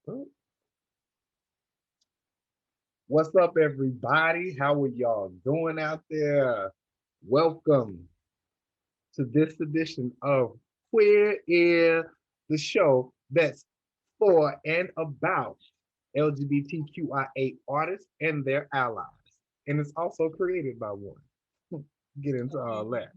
Oh, what's up, everybody? How are y'all doing out there? Welcome to this edition of Queer Ear, the show that's for and about LGBTQIA artists and their allies. And it's also created by one. Get into all that.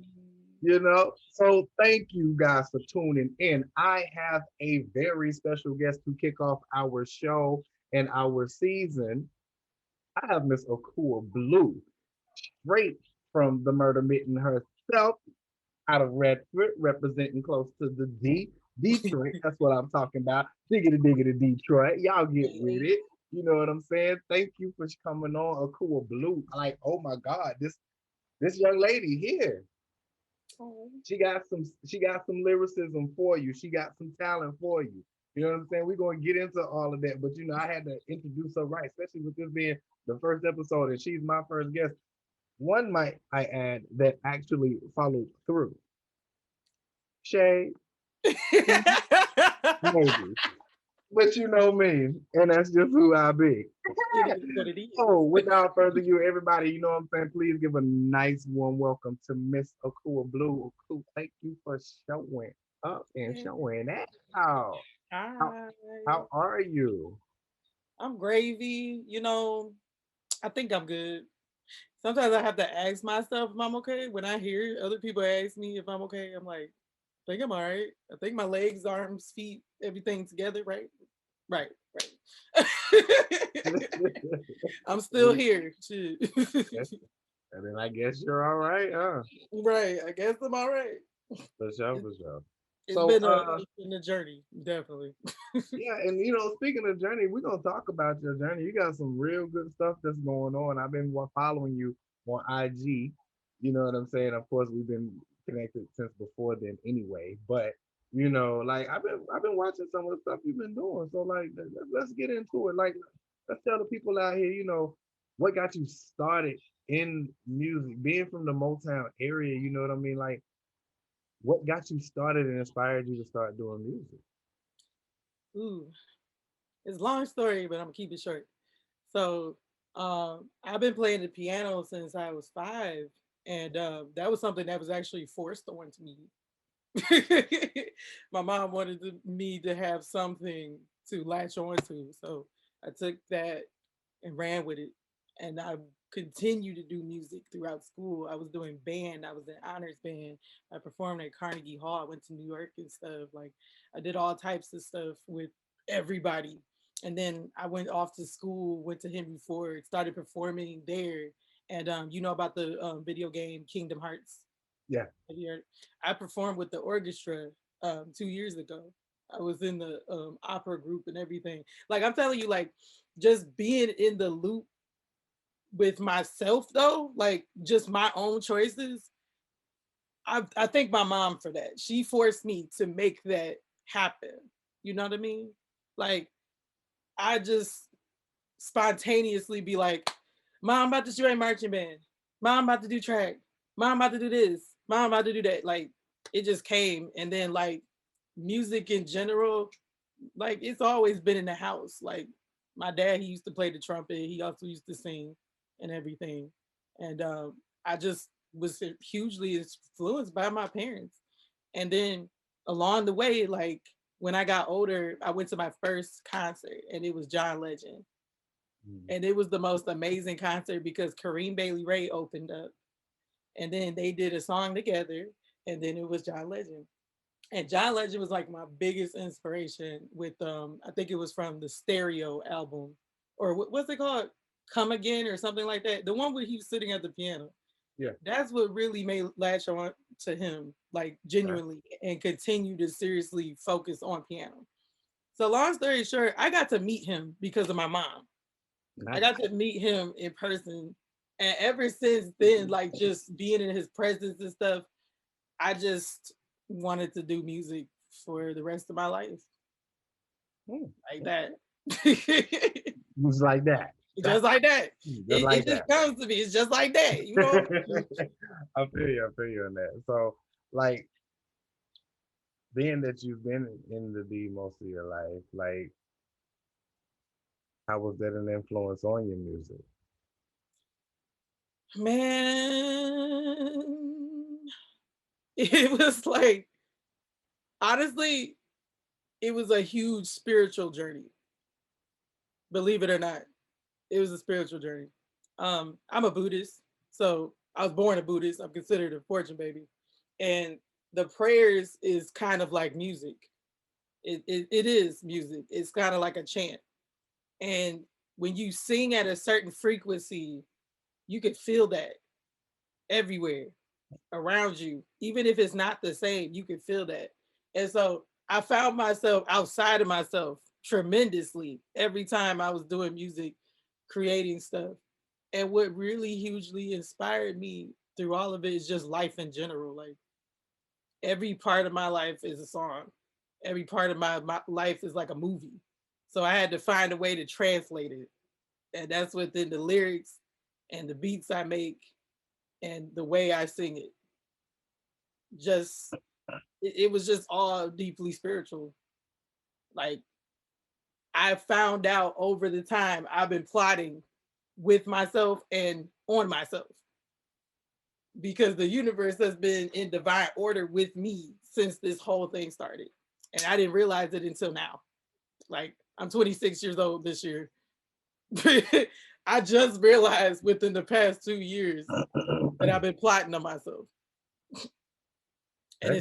So thank you guys for tuning in. I have a very special guest to kick off our show and our season. I have Miss Akua Blue, straight from the Murder Mitten herself, out of Redford, representing close to the Detroit. That's what I'm talking about. Diggity diggity Detroit. Y'all get with it. You know what I'm saying? Thank you for coming on, Akua Blue. Like, oh my God, this young lady here. Oh, She got some lyricism for you. She got some talent for you. You know what I'm saying? We're gonna get into all of that, but I had to introduce her right, especially with this being the first episode and she's my first guest. One might I add that actually followed through. Shay, maybe. But you know me, and that's just who I be. it is what it So is. without further ado, everybody, you know what I'm saying? Please give a nice warm welcome to Miss Akua Blue. Akua, thank you for showing up and showing out. How Hi, how are you? I'm gravy. I think I'm good. Sometimes I have to ask myself if I'm okay. When I hear other people ask me if I'm okay, I'm like, I think I'm all right. I think my legs, arms, feet, everything together, right? Right, right. I'm still We- here. Shit. yes, and then I guess you're all right, huh? Right. I guess I'm all right. For sure, It's, for sure. it's So been a it's been a journey, definitely. yeah, and speaking of journey, we're gonna talk about your journey. You got some real good stuff that's going on. I've been following you on IG. You know what I'm saying? Of course, we've been connected since before then, anyway. But like I've been watching some of the stuff you've been doing. So like, let's get into it. Like, let's tell the people out here, what got you started in music, being from the Motown area. You know what I mean? Like, what got you started and inspired you to start doing music? Ooh, it's a long story, but I'm gonna keep it short. So, I've been playing the piano since I was 5, and that was something that was actually forced onto me. My mom wanted me to have something to latch on to, so I took that and ran with it. And I continued to do music throughout school. I was doing band. I was in honors band. I performed at Carnegie Hall. I went to New York and stuff. Like I did all types of stuff with everybody. And then I went off to school, went to Henry Ford, started performing there. And you know about the video game Kingdom Hearts? Yeah. Have you heard? I performed with the orchestra 2 years ago. I was in the opera group and everything. Like I'm telling you, like just being in the loop with myself though, like just my own choices. I thank my mom for that. She forced me to make that happen. You know what I mean? Like I just spontaneously be like, Mom, I'm about to join marching band. Mom, I'm about to do track. Mom, I'm about to do this. Mom, I'm about to do that. Like it just came. And then like music in general, like it's always been in the house. Like my dad, he used to play the trumpet. He also used to sing and everything. And I just was hugely influenced by my parents. And then along the way, like when I got older, I went to my first concert and it was John Legend. Mm. And it was the most amazing concert because Kareem Bailey Ray opened up and then they did a song together and then it was John Legend. And John Legend was like my biggest inspiration with I think it was from the Stereo album or what's it called? Come Again or something like that. The one where he was sitting at the piano. Yeah. That's what really made latch on to him, like Okay. genuinely, and continue to seriously focus on piano. So long story short, I got to meet him because of my mom. I got Nice. to meet him in person. And ever since then, like just being in his presence and stuff, I just wanted to do music for the rest of my life. Mm, Like okay. that. Just like that. Just like that. Just It like just that. comes to me. It's just like that, you know? I feel you on that. So, like, being that you've been in the D most of your life, like, How was that an influence on your music? Man, it was like, honestly, it was a huge spiritual journey. Believe it or not, it was a spiritual journey. I'm a Buddhist, so I was born a Buddhist. I'm considered a fortune baby, and the prayers is kind of like music. It is music. It's kind of like a chant, and when you sing at a certain frequency, you can feel that everywhere around you, even if it's not the same. You can feel that, and so I found myself outside of myself tremendously every time I was doing music, creating stuff. And what really hugely inspired me through all of it is just life in general. Like every part of my life is a song. Every part of my life is like a movie. So I had to find a way to translate it. And that's within the lyrics and the beats I make and the way I sing it. Just it was just all deeply spiritual. Like I found out over the time I've been plotting with myself and on myself, because the universe has been in divine order with me since this whole thing started. And I didn't realize it until now. Like I'm 26 years old this year. I just realized within the past 2 years that I've been plotting on myself. And Okay.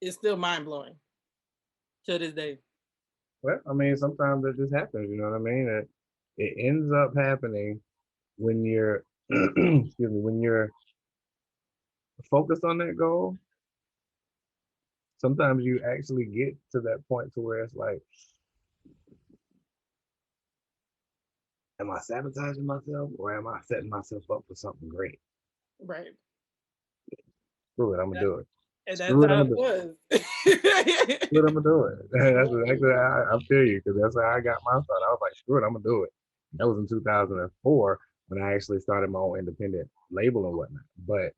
it's still mind blowing to this day. Well, I mean, sometimes that just happens, you know what I mean? It ends up happening when you're, excuse me, when you're focused on that goal. Sometimes you actually get to that point to where it's like, am I sabotaging myself or am I setting myself up for something great? Right. Screw it, I'm gonna That, do it. and that's Screw it, I'm how gonna it do it. was. Screw it, I'm gonna do it. That's Right. exactly how I feel you because that's how I got my start. I was like, screw it, I'm gonna do it. That was in 2004 when I actually started my own independent label and whatnot. But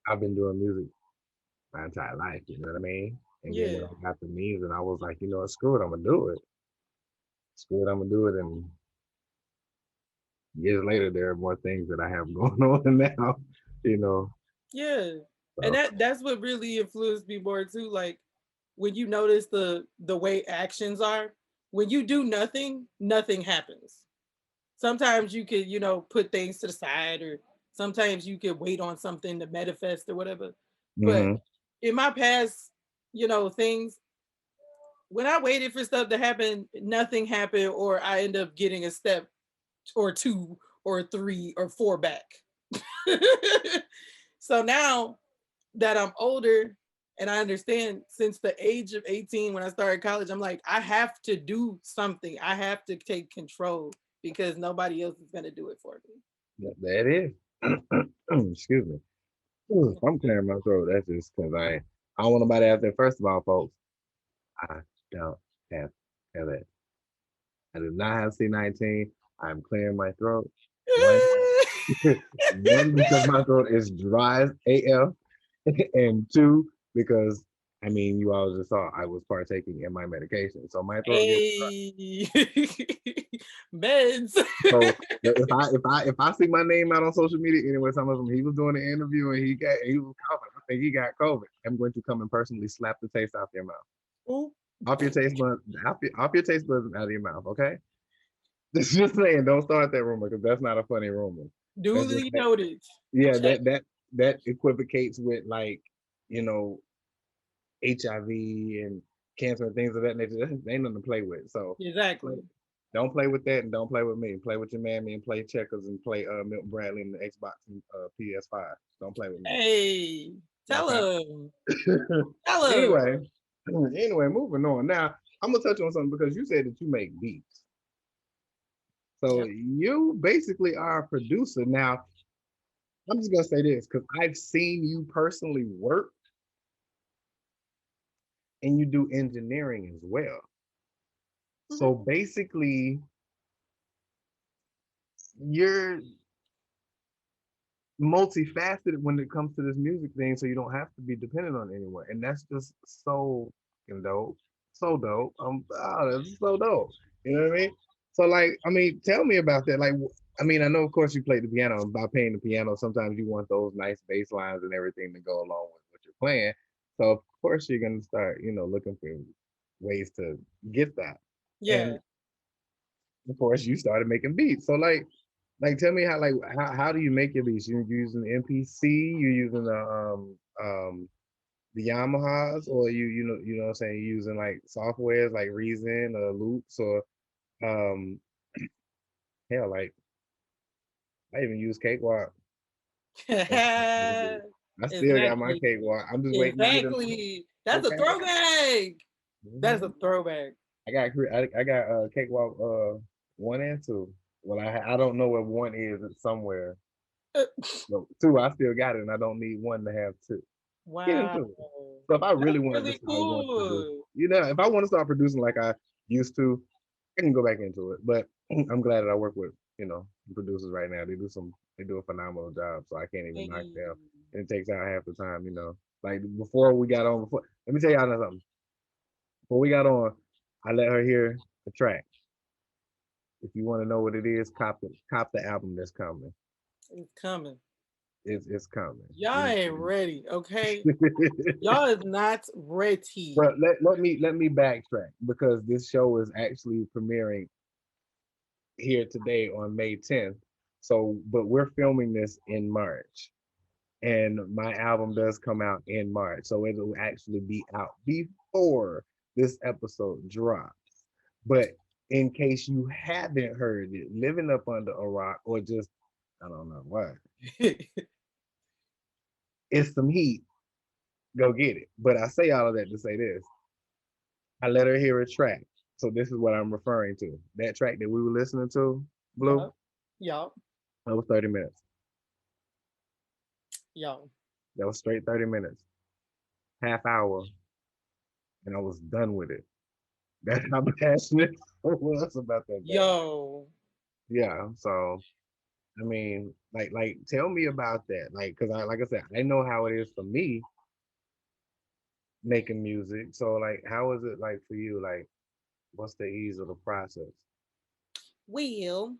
I've been doing music my entire life, you know what I mean? And then when Yeah. I got the means and I was like, you know what, screw it, I'm gonna do it. Screw it, I'm gonna do it. And years later, there are more things that I have going on now, you know. Yeah. And So that's what really influenced me more too. Like when you notice the way actions are, when you do nothing, nothing happens. Sometimes you could, put things to the side, or sometimes you could wait on something to manifest or whatever. But hmm in my past, things, when I waited for stuff to happen, nothing happened, or I end up getting a step or two or three or four back. So now that I'm older and I understand, since the age of 18 when I started college, I'm like, I have to do something. I have to take control because nobody else is going to do it for me. that is. Excuse me. Ooh, if I'm clearing my throat, that's just because I don't want nobody out there. First of all, folks, I don't have LS. I do not have C19. I'm clearing my throat. One, one because my throat is dry as AF, and two because I mean you all just saw I was partaking in my medication, so my throat gets dry. Hey, meds. So if I see my name out on social media anywhere, some of them he was doing an interview and he was coughing. I think he got COVID. I'm going to come and personally slap the taste off your mouth, Ooh, off your taste buds, off your taste buds out of your mouth. Okay, just saying, don't start that rumor because that's not a funny rumor. That's just duly that. noted. Yeah, Check. that equivocates with like you know HIV and cancer and things of that nature. That ain't nothing to play with. So Exactly. don't play with that and don't play with me. Play with your mammy and play checkers and play Milton Bradley and the Xbox and PS5. Don't play with me. Hey, tell Okay. him. Tell him. Anyway, anyway, moving on. Now I'm gonna touch on something because you said that you make beats. So Yep. you basically are a producer. Now I'm just gonna say this because I've seen you personally work and you do engineering as well. Mhm. So basically, you're multifaceted when it comes to this music thing, so you don't have to be dependent on anyone, and that's just so fucking dope, so dope. That's so dope. You know what I mean? So like, I mean, tell me about that. Like, I mean, I know of course you played the piano, and by playing the piano, sometimes you want those nice bass lines and everything to go along with what you're playing. So of course you're gonna start, looking for ways to get that. Yeah. And of course you started making beats. So like tell me how do you make your beats? You're using MPC, you're using the Yamahas, or you know what I'm saying, you're using like softwares like Reason or Loops or um hell, like I even use Cakewalk. I still got my Exactly. Cakewalk. I'm just waiting to get a Exactly. That's a okay. throwback. That's a Mhm. throwback. I got Cakewalk 1 and 2. Well, I don't know where one is. It's somewhere. No, two. I still got it, and I don't need one to have two. Get Wow. into it. So if I really That's wanted to really start going to produce, cool. if I want to start producing like I used to, I can go back into it. But I'm glad that I work with producers right now. They do a phenomenal job. So I can't even knock Hey. them. And it takes out half the time. Like before we got on. Before let me tell y'all something. Before we got on, I let her hear the track. If you want to know what it is, cop the album that's coming. It's coming. It's coming. Y'all ain't ready, okay? But Y'all is not ready. let me backtrack because this show is actually premiering here today on May 10th. So, but we're filming this in March, and my album does come out in March, so it'll actually be out before this episode drops. But in case you haven't heard it, living up under a rock or just I don't know what, it's some heat. Go get it. But I say all of that to say this: I let her hear a track. So this is what I'm referring to. That track that we were listening to, Blue, Yup. Yup. that was 30 minutes. Yup. That was straight 30 minutes, half hour, and I was done with it. That's how passionate I was about that band. Yo. Yeah. So I mean, tell me about that. Cause like I said, I know how it is for me making music. So how is it like for you? Like, what's the ease of the process? Well,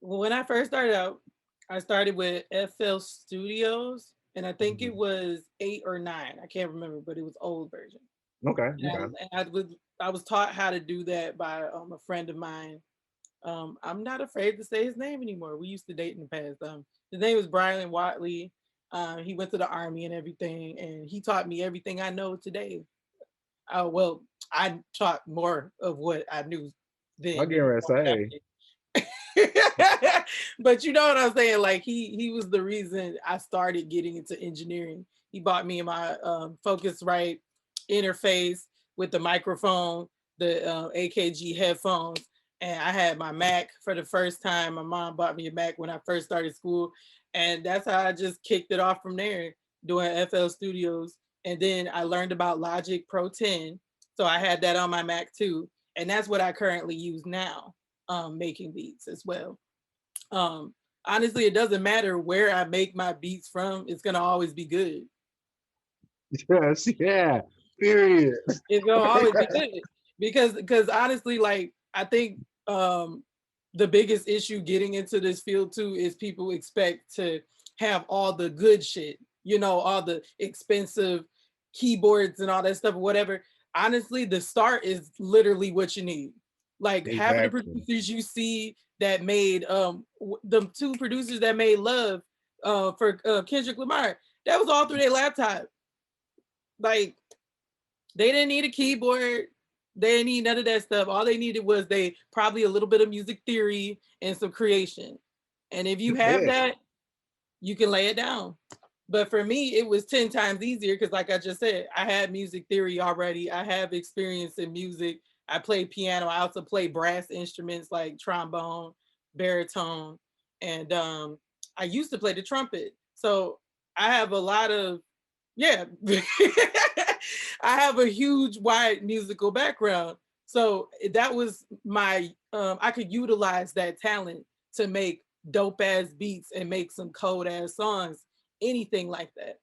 when I first started out, I started with FL Studios, and I think it Mhm. was 8 or 9. I can't remember, but it was old version. Okay. And Okay. I was taught how to do that by a friend of mine. I'm not afraid to say his name anymore. We used to date in the past. His name was Brian Watley. He went to the army and everything, and he taught me everything I know today. Well, I taught more of what I knew I then get than ready to what I say, did. But you know what I'm saying? Like he was the reason I started getting into engineering. He bought me my Focusrite interface with the microphone, the AKG headphones, and I had my Mac for the first time. My mom bought me a Mac when I first started school, and that's how I just kicked it off from there, doing FL Studios. And then I learned about Logic Pro 10, so I had that on my Mac too, and that's what I currently use now, making beats as well. Um, Honestly, it doesn't matter where I make my beats from; it's gonna always be good. yes, yeah, period. It's gonna always be good because honestly, like I think the biggest issue getting into this field too is people expect to have all the good shit, all the expensive keyboards and all that stuff or whatever. Honestly, the start is literally what you need. Like half of the Exactly. producers you see that made the two producers that made Love for Kendrick Lamar, that was all through their laptop. Like they didn't need a keyboard. They didn't need none of that stuff. All they needed was they probably a little bit of music theory and some creation. And if you That's have it. that, you can lay it down. But for me, it was 10 times easier because, like I just said, I had music theory already. I have experience in music. I play piano. I also play brass instruments like trombone, baritone, and I used to play the trumpet. So I have a lot of, yeah, I have a huge, wide musical background. So that was I could utilize that talent to make dope ass beats and make some cold ass songs, anything like that.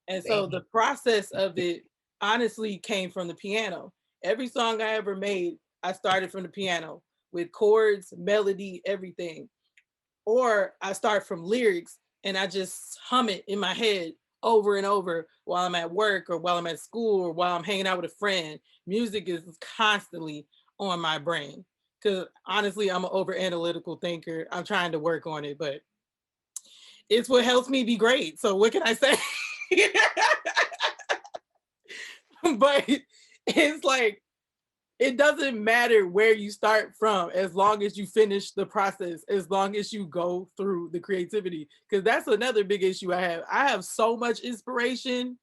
And so Damn. the process of it honestly came from the piano. Every song I ever made, I started from the piano with chords, melody, everything. Or I start from lyrics and I just hum it in my head over and over while I'm at work or while I'm at school or while I'm hanging out with a friend. Music is constantly on my brain because honestly, I'm an over analytical thinker. I'm trying to work on it, but it's what helps me be great. So what can I say? But it's like it doesn't matter where you start from as long as you finish the process, as long as you go through the creativity. Because that's another big issue I have. I have so much inspiration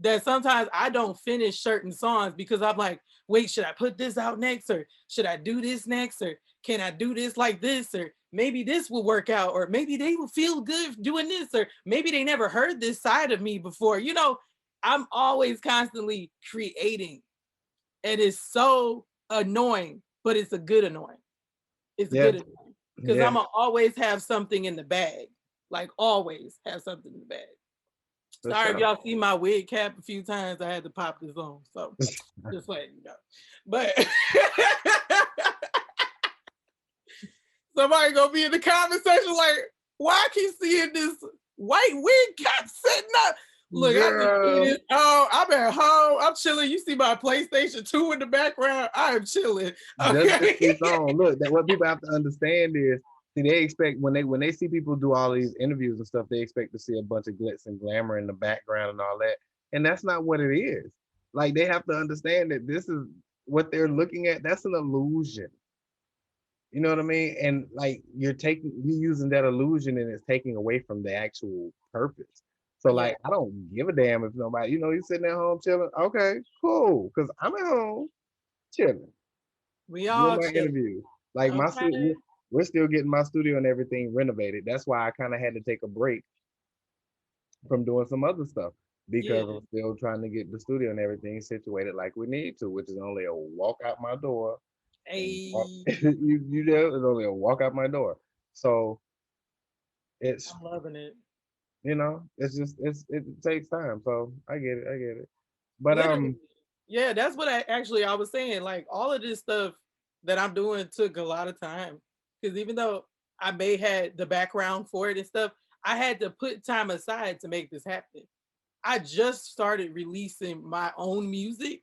that sometimes I don't finish certain songs because I'm like, wait, should I put this out next? Or should I do this next? Or can I do this like this? Or maybe this will work out. Or maybe they will feel good doing this. Or maybe they never heard this side of me before. You know, I'm always constantly creating. And it's so annoying, but it's a good annoying. It's Yeah, good annoying. Because yeah, I'm going to always have something in the bag. Like always have something in the bag. for Sorry if sure. y'all see my wig cap a few times. I had to pop this on. So just letting you know. But somebody gonna be in the comment section like, why I keep seeing this white wig cap sitting up? Look, I just see Girl, this. Oh, I'm at home. I'm chilling. You see my PlayStation 2 in the background. I am chilling. just get Okay. this on. Look, that what people have to understand is, see, they expect when they see people do all these interviews and stuff, they expect to see a bunch of glitz and glamour in the background and all that, and that's not what it is. Like they have to understand that this is what they're looking at. That's an illusion. You know what I mean? And like you're using that illusion and it's taking away from the actual purpose. So Yeah, like I don't give a damn if nobody, you're sitting at home chilling. Okay, cool. Cause I'm at home chilling, we doing all my chilling. interview. Like Okay. we're still getting my studio and everything renovated. That's why I kind of had to take a break from doing some other stuff Yeah. because I'm still trying to get the studio and everything situated like we need to, which is only a walk out my door and walk, Hey, you know, it's only a walk out my door. So it's I'm loving it. it's just it takes time. So I get it. But Literally. Yeah, that's what I was saying. Like all of this stuff that I'm doing took a lot of time. Because even though I may had the background for it and stuff, I had to put time aside to make this happen. I just started releasing my own music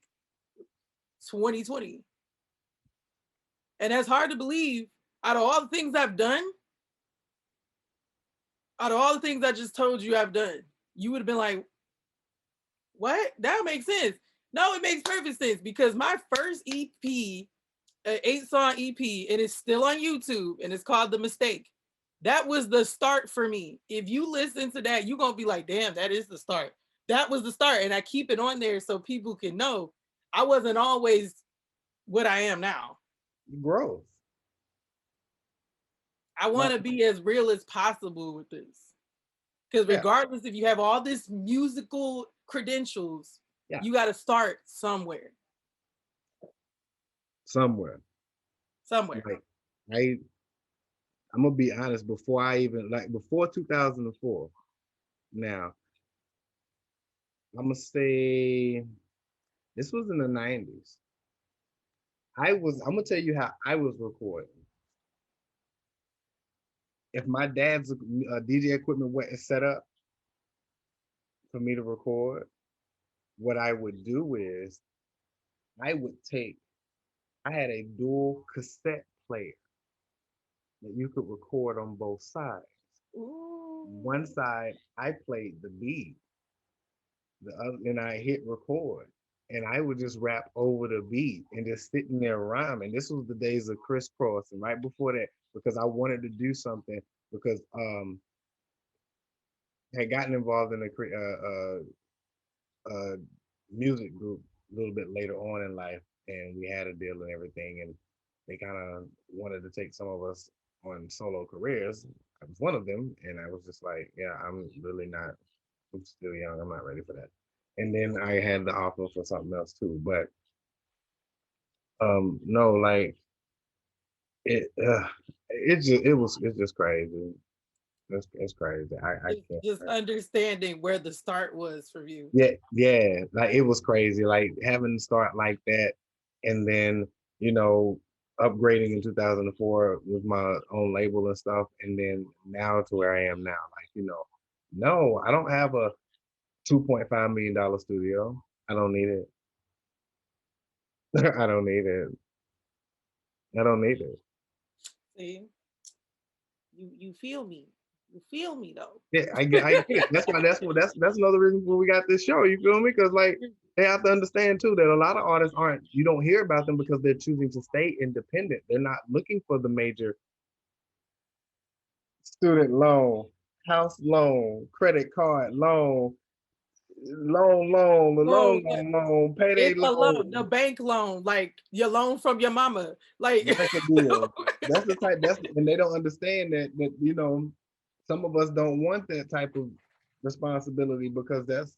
2020. And that's hard to believe. Out of all the things I've done, out of all the things I just told you I've done, you would have been like, what? That makes sense. No, it makes perfect sense because my first EP, an 8-song EP, and it's still on YouTube and it's called The Mistake. That was the start for me. If you listen to that, you're going to be like, damn, that is the start. That was the start. And I keep it on there so people can know I wasn't always what I am now. growth. I want Like to be as real as possible with this. Because yeah, regardless if you have all this musical credentials, yeah, you got to start somewhere. somewhere. Somewhere. Like I I'm gonna be honest, before I even like before 2004, now I'm gonna say this was in the 90s. I'm gonna tell you how I was recording. If my dad's DJ equipment wasn't set up for me to record, what I would do is I would take, I had a dual cassette player that you could record on both sides. One Ooh. side, I played the beat, the other, and I hit record. And I would just rap over the beat and just sitting there rhyming. This was the days of crisscross, and right before that, because I wanted to do something because I had gotten involved in a music group a little bit later on in life, and we had a deal and everything, and they kind of wanted to take some of us on solo careers. I was one of them, and I was just like, yeah, I'm really not. I'm still young. I'm not ready for that. And then I had the offer for something else too, but no, like it, it's just crazy. It's crazy. I It's can't. just understanding where the start was for you. Yeah, yeah, like it was crazy. Like having to start like that, and then you know, upgrading in 2004 with my own label and stuff, and then now to where I am now. Like, no, I don't have a $2.5 million studio. I don't need it. I don't need it. I don't need it. See, you feel me. You feel me though. Yeah, I get it. That's another reason why we got this show. You feel me? Because like they have to understand too that a lot of artists aren't. You don't hear about them because they're choosing to stay independent. They're not looking for the major student loan, house loan, credit card loan, the Bro, payday it's a loan, loan. the bank loan, like your loan from your mama. Like That's a deal. That's the type. And they don't understand that some of us don't want that type of responsibility because that's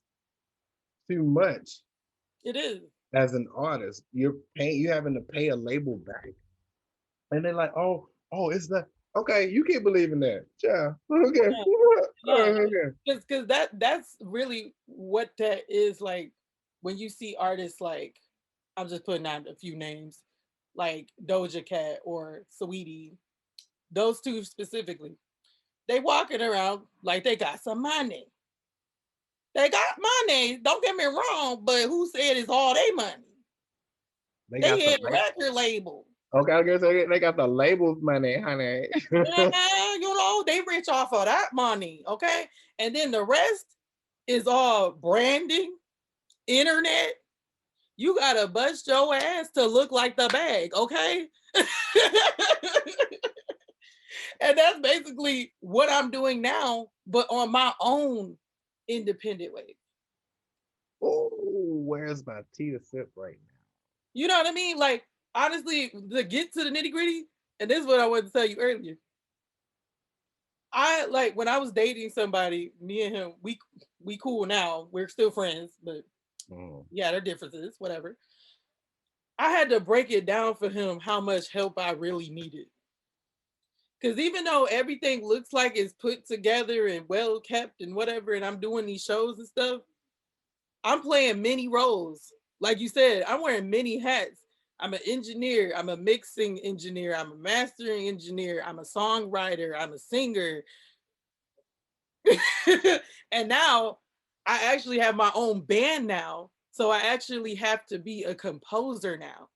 too much it is. as an artist. You having to pay a label back, and they're like, it's the okay. You keep believing that, yeah. Okay, Yeah, okay. because that's really what that is like when you see artists like I'm just putting out a few names like Doja Cat or Sweetie, those two specifically. They walking around like they got some money. They got money. Don't get me wrong, but who said it's all their money? They got They the had a record label. okay. I guess they got the labels money, honey. Yeah, they rich off of that money, okay? And then the rest is all branding, internet. You gotta bust your ass to look like the bag, okay? And that's basically what I'm doing now, but on my own independent way. Oh, where's my tea to sip right now? You know what I mean? Like, honestly, to get to the nitty gritty, and this is what I wanted to tell you earlier. I like when I was dating somebody, me and him, we cool now. We're still friends, but yeah, there are differences, whatever. I had to break it down for him how much help I really needed. Because even though everything looks like it's put together and well kept and whatever, and I'm doing these shows and stuff, I'm playing many roles. Like you said, I'm wearing many hats. I'm an engineer, I'm a mixing engineer, I'm a mastering engineer, I'm a songwriter, I'm a singer. And now I actually have my own band now. So I actually have to be a composer now.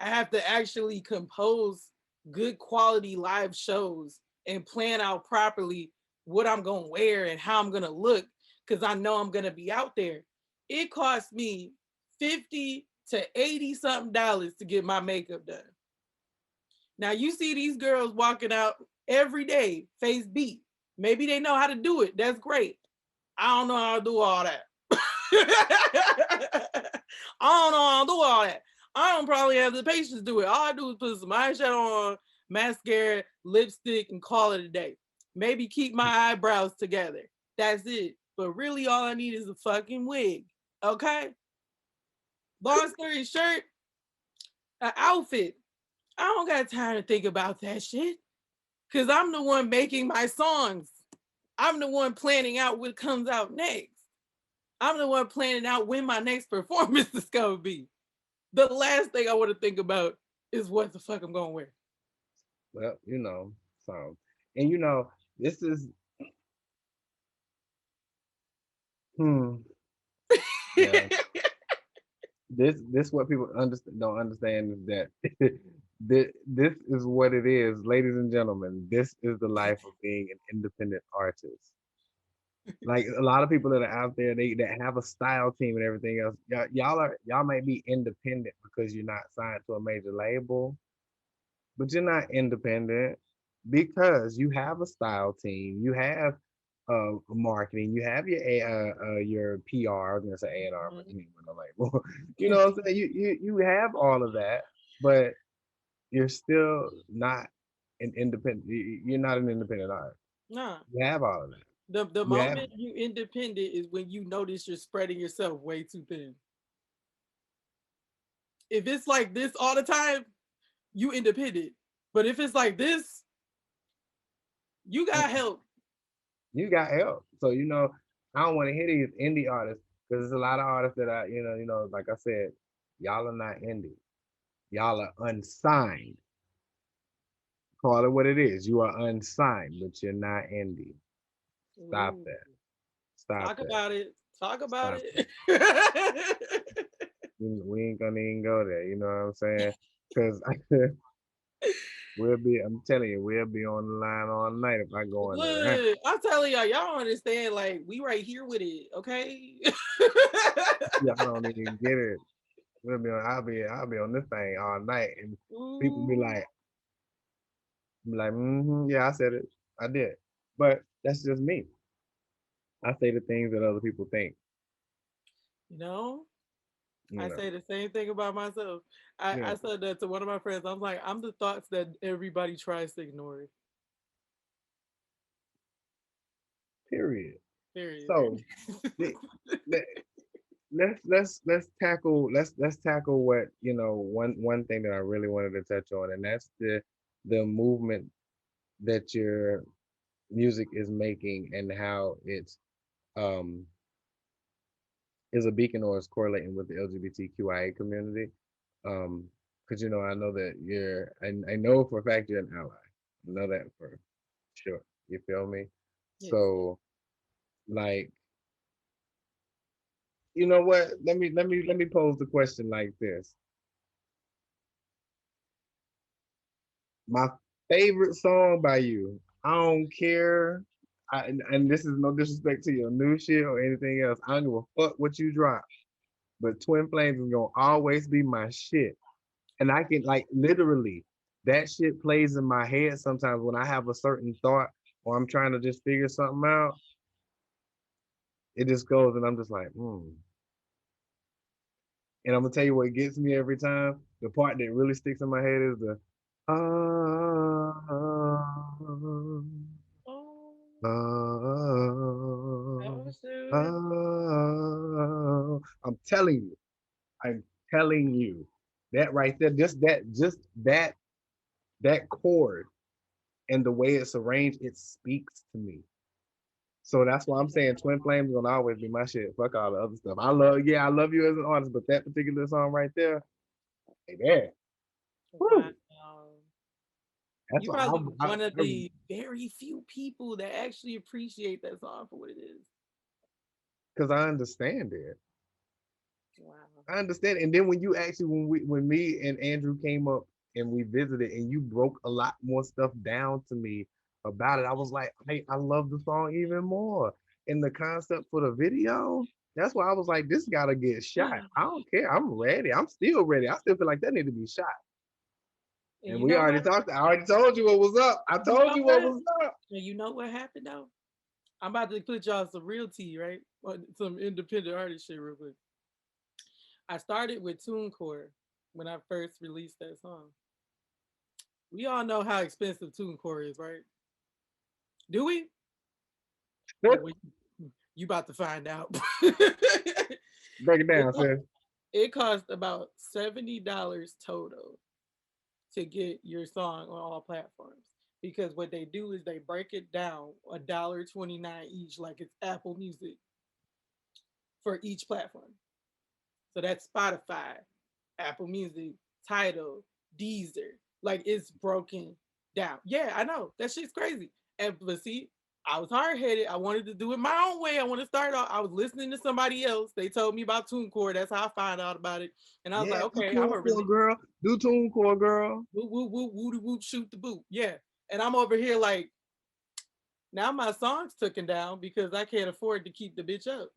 I have to actually compose good quality live shows and plan out properly what I'm going to wear and how I'm going to look because I know I'm going to be out there. It cost me 50 to 80 something dollars to get my makeup done. Now you see these girls walking out every day, face beat. Maybe they know how to do it. That's great. I don't know how to do all that. I don't know how to do all that. I don't probably have the patience to do it. All I do is put some eyeshadow on, mascara, lipstick, and call it a day. Maybe keep my eyebrows together. That's it. But really, all I need is a fucking wig. Okay? Long story short, an outfit. I don't got time to think about that shit. Because I'm the one making my songs. I'm the one planning out what comes out next. I'm the one planning out when my next performance is going to be. The last thing I want to think about is what the fuck I'm going to wear. Well, so and this is hmm yeah. This what people don't understand is that this is what it is, ladies and gentlemen. This is the life of being an independent artist. Like a lot of people that are out there, they that have a style team and everything else. Y'all might be independent because you're not signed to a major label, but you're not independent because you have a style team. You have marketing. You have your PR. I was gonna say A&R, but you mean with a label. You know what I'm saying? You have all of that, but you're still not an independent. You're not an independent artist. Nah. You have all of that. The You have moment you independent is when you notice you're spreading yourself way too thin. If it's like this all the time, you independent. But if it's like this, you got help. you got help. So I don't want to hear these indie artists because there's a lot of artists that like I said, y'all are not indie. Y'all are unsigned. Call it what it is. You are unsigned, but you're not indie. Stop Ooh. that. Stop Talk that. about it. Talk about Stop that. it. We ain't gonna even go there. You know what I'm saying? Because I'm telling you, we'll be on the line all night if I go into that. Look, I'm telling y'all, y'all don't understand. Like, we right here with it, okay? Y'all don't even get it. I'll be on this thing all night, and people Ooh, be like, yeah, I said it, I did, but that's just me. I say the things that other people think. you know, You I know, say the same thing about myself. yeah. I said that to one of my friends. I'm like, I'm the thoughts that everybody tries to ignore. Period. Period. So the, the, let's tackle what one thing that I really wanted to touch on, and that's the movement that your music is making and how it's um is a beacon or is correlating with the LGBTQIA community. Um, because I know that I know for a fact you're an ally. I know that for sure. You feel me? Yes. So like, you know what? Let me pose the question like this. My favorite song by you. I don't care. And this is no disrespect to your new shit or anything else. I don't give a fuck what you drop. But Twin Flames is gonna always be my shit. And I can like literally that shit plays in my head sometimes when I have a certain thought or I'm trying to just figure something out. It just goes and I'm just like, hmm. And I'm gonna tell you what gets me every time. The part that really sticks in my head is the Oh, oh, oh, shoot. I'm telling you, I'm telling you that right there, just that chord and the way it's arranged, it speaks to me. So that's why I'm saying Twin Flames is gonna always be my shit. Fuck all the other stuff. I love you as an artist, but that particular song right there, hey, there. Wow. Woo. That's You why probably one of the very few people that actually appreciate that song for what it is. because I understand it. Wow. I understand. And then when you actually when me and Andrew came up and we visited and you broke a lot more stuff down to me about it, I was like, hey, I love the song even more. And the concept for the video, that's why I was like, this gotta get shot. I don't care. I'm ready. I'm still ready. I still feel like that need to be shot. And And you we know already what? talked. I already told you what was up. I You told know you what what? was up. And you know what happened though? I'm about to put y'all some real tea, right? Some independent artist shit real quick. I started with TuneCore when I first released that song. We all know how expensive TuneCore is, right? Do we? Oh, well, you about to find out. Break it it, down, co- sis. it cost about $70 total to get your song on all platforms. Because what they do is they break it down $1.29 each, like it's Apple Music for each platform. So that's Spotify, Apple Music, Tidal, Deezer. Like it's broken down. Yeah, I know. That shit's crazy. And but see, I was hard headed. I wanted to do it my own way. I want to start off. I was listening to somebody else. They told me about TuneCore. That's how I found out about it. And I was like, Yeah, do okay, I'm a TuneCore, really girl. Do TuneCore, girl. whoop whoop whoop whoop whoop shoot the boot. Yeah. And I'm over here like now my song's taken down because I can't afford to keep the bitch up.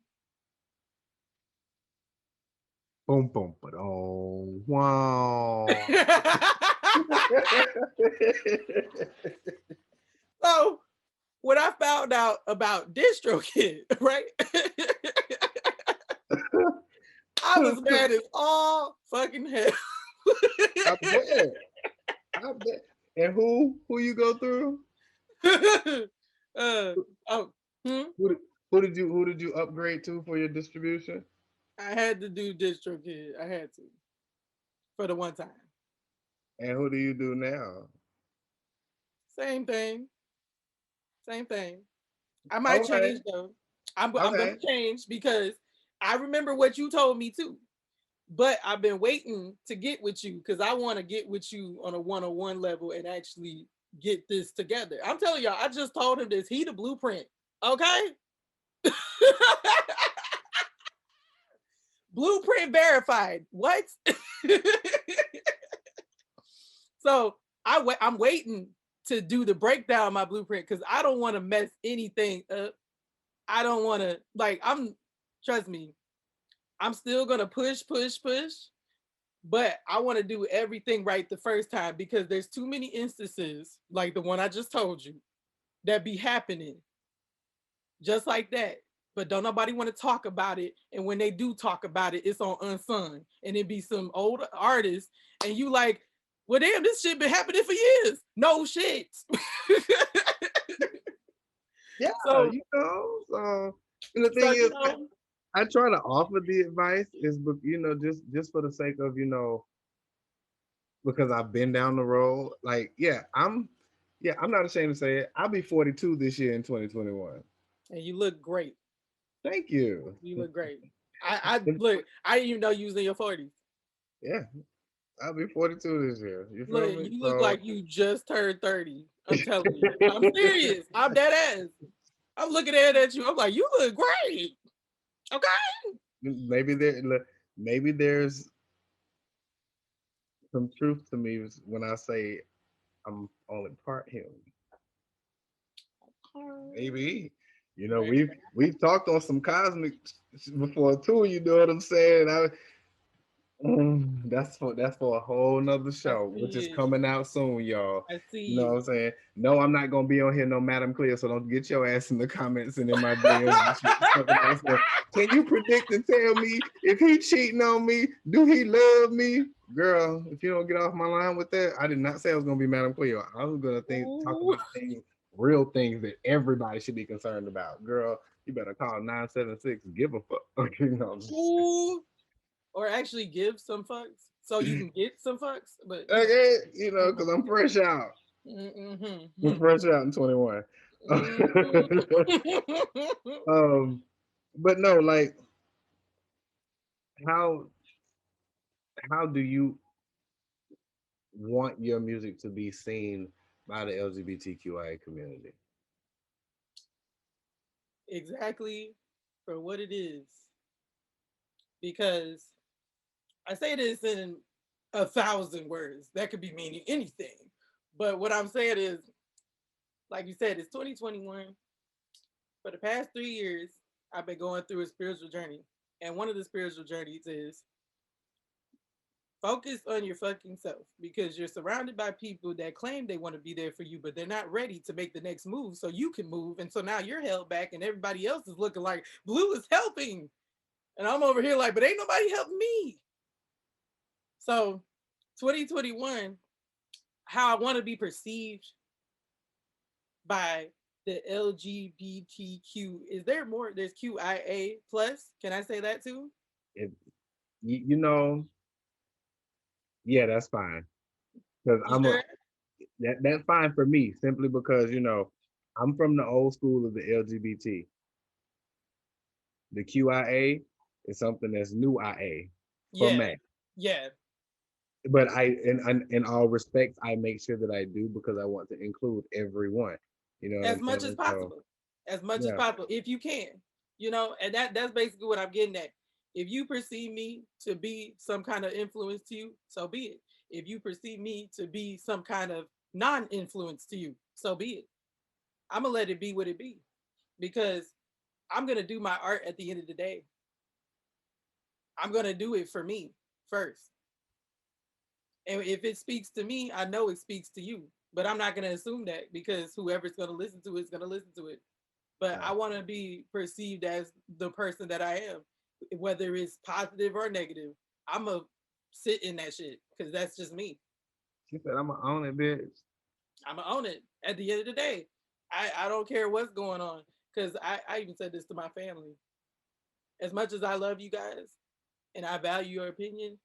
Boom, boom, but oh, wow. So when I found out about DistroKid, right? I was mad as all fucking hell. I bet. I bet. And who you go through? uh, oh, hmm? Who did, who did you upgrade to for your distribution? I had to do DistroKid. I had to for the one time. And who do you do now? Same thing. Same thing. I might Okay. change though. I'm gonna Okay. change because I remember what you told me too. but I've been waiting to get with you because I want to get with you on a one-on-one level and actually get this together. I'm telling y'all, I just told him this. He the blueprint. Okay. Blueprint verified. What? So I'm waiting to do the breakdown of my blueprint because I don't want to mess anything up. I don't want to trust me, I'm still gonna push, but I want to do everything right the first time because there's too many instances like the one I just told you that be happening just like that. But don't nobody want to talk about it. And when they do talk about it, it's on unsung. And it be some old artist. And you like, well, damn, this shit been happening for years. No shit. Yeah, So, so and the so thing you is, know, I try to offer the advice is, just for the sake of, because I've been down the road. Like, I'm not ashamed to say it. I'll be 42 this year in 2021. and you look great. Thank you. You look great. I look, I didn't even know you was in your 40s. Yeah, I'll be 42 this year. You feel Look, me? you look So like you just turned 30. I'm telling you. I'm serious. I'm dead ass. I'm looking at you. I'm like, you look great. Okay. maybe maybe there's some truth to me when I say I'm only part human. Maybe. We've talked on some cosmic before too. You know what I'm saying? That's for a whole nother I show, which is see it. coming out soon, y'all. I You know what see I'm saying? No, I'm not gonna be on here, no Madam Clear. So don't get your ass in the comments and in my DMs and shit talking about stuff. Can you predict and tell me if he cheating on me? Do he love me? Girl, if you don't get off my line with that, I did not say I was gonna be Madam Clear. I was gonna talk it. about things, real things that everybody should be concerned about. Girl, you better call 976. Give a fuck. You know what I'm saying? Ooh. Or actually give some fucks so you can get some fucks. But you know. Okay, because Mm-hmm. I'm fresh out. I'm Mm-hmm. fresh out in 21. Mm-hmm. um, but no, like how how do you want your music to be seen by the LGBTQIA community? Exactly for what it is. Because I say this in 1,000 words. That could be meaning anything. But what I'm saying is, like you said, it's 2021. For the past 3 years, I've been going through a spiritual journey. And one of the spiritual journeys is focus on your fucking self because you're surrounded by people that claim they want to be there for you, but they're not ready to make the next move so you can move. And so now you're held back and everybody else is looking like Blue is helping. And I'm over here like, but ain't nobody helping me. So 2021, how I want to be perceived by the LGBTQ. Is there more? There's QIA plus. Can I say that too? If you know, yeah, that's fine. Because You sure? that's fine for me simply because I'm from the old school of the LGBT. The QIA is something that's new IA for Yeah. me. Yeah. But in all respects, I make sure that I do because I want to include everyone. You know what As I'm much as saying? So possible. As much as yeah, possible. If you can. And that's basically what I'm getting at. If you perceive me to be some kind of influence to you, so be it. If you perceive me to be some kind of non-influence to you, so be it. I'm gonna let it be what it be. Because I'm gonna do my art at the end of the day. I'm gonna do it for me first. And if it speaks to me, I know it speaks to you. But I'm not gonna assume that because whoever's gonna listen to it is gonna listen to it. But I right. want to be perceived as the person that I am, whether it's positive or negative. I'm a sit in that shit because that's just me. She said, "I'm gonna own it, bitch." I'm gonna own it at the end of the day. I don't care what's going on because I even said this to my family. As much as I love you guys and I value your opinion,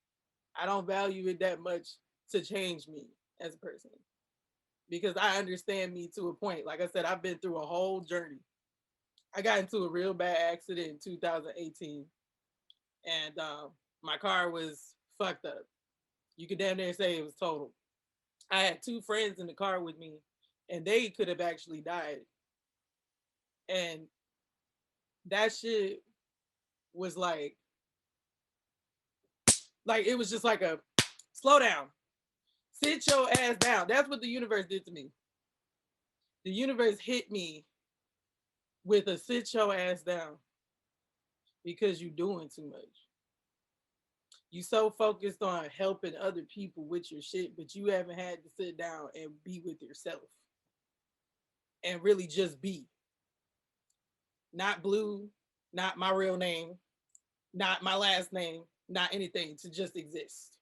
I don't value it that much to change me as a person because I understand me to a point. Like I said, I've been through a whole journey. I got into a real bad accident in 2018, and My car was fucked up. You could damn near say it was total. I had two friends in the car with me, and they could have actually died. And that shit was like it was just like a slow down, sit your ass down. That's what the universe did to me. The universe hit me with a sit your ass down because you doing too much. You so focused on helping other people with your shit, but you haven't had to sit down and be with yourself and really just be. Not blue, not my real name, not my last name, not anything, to just exist.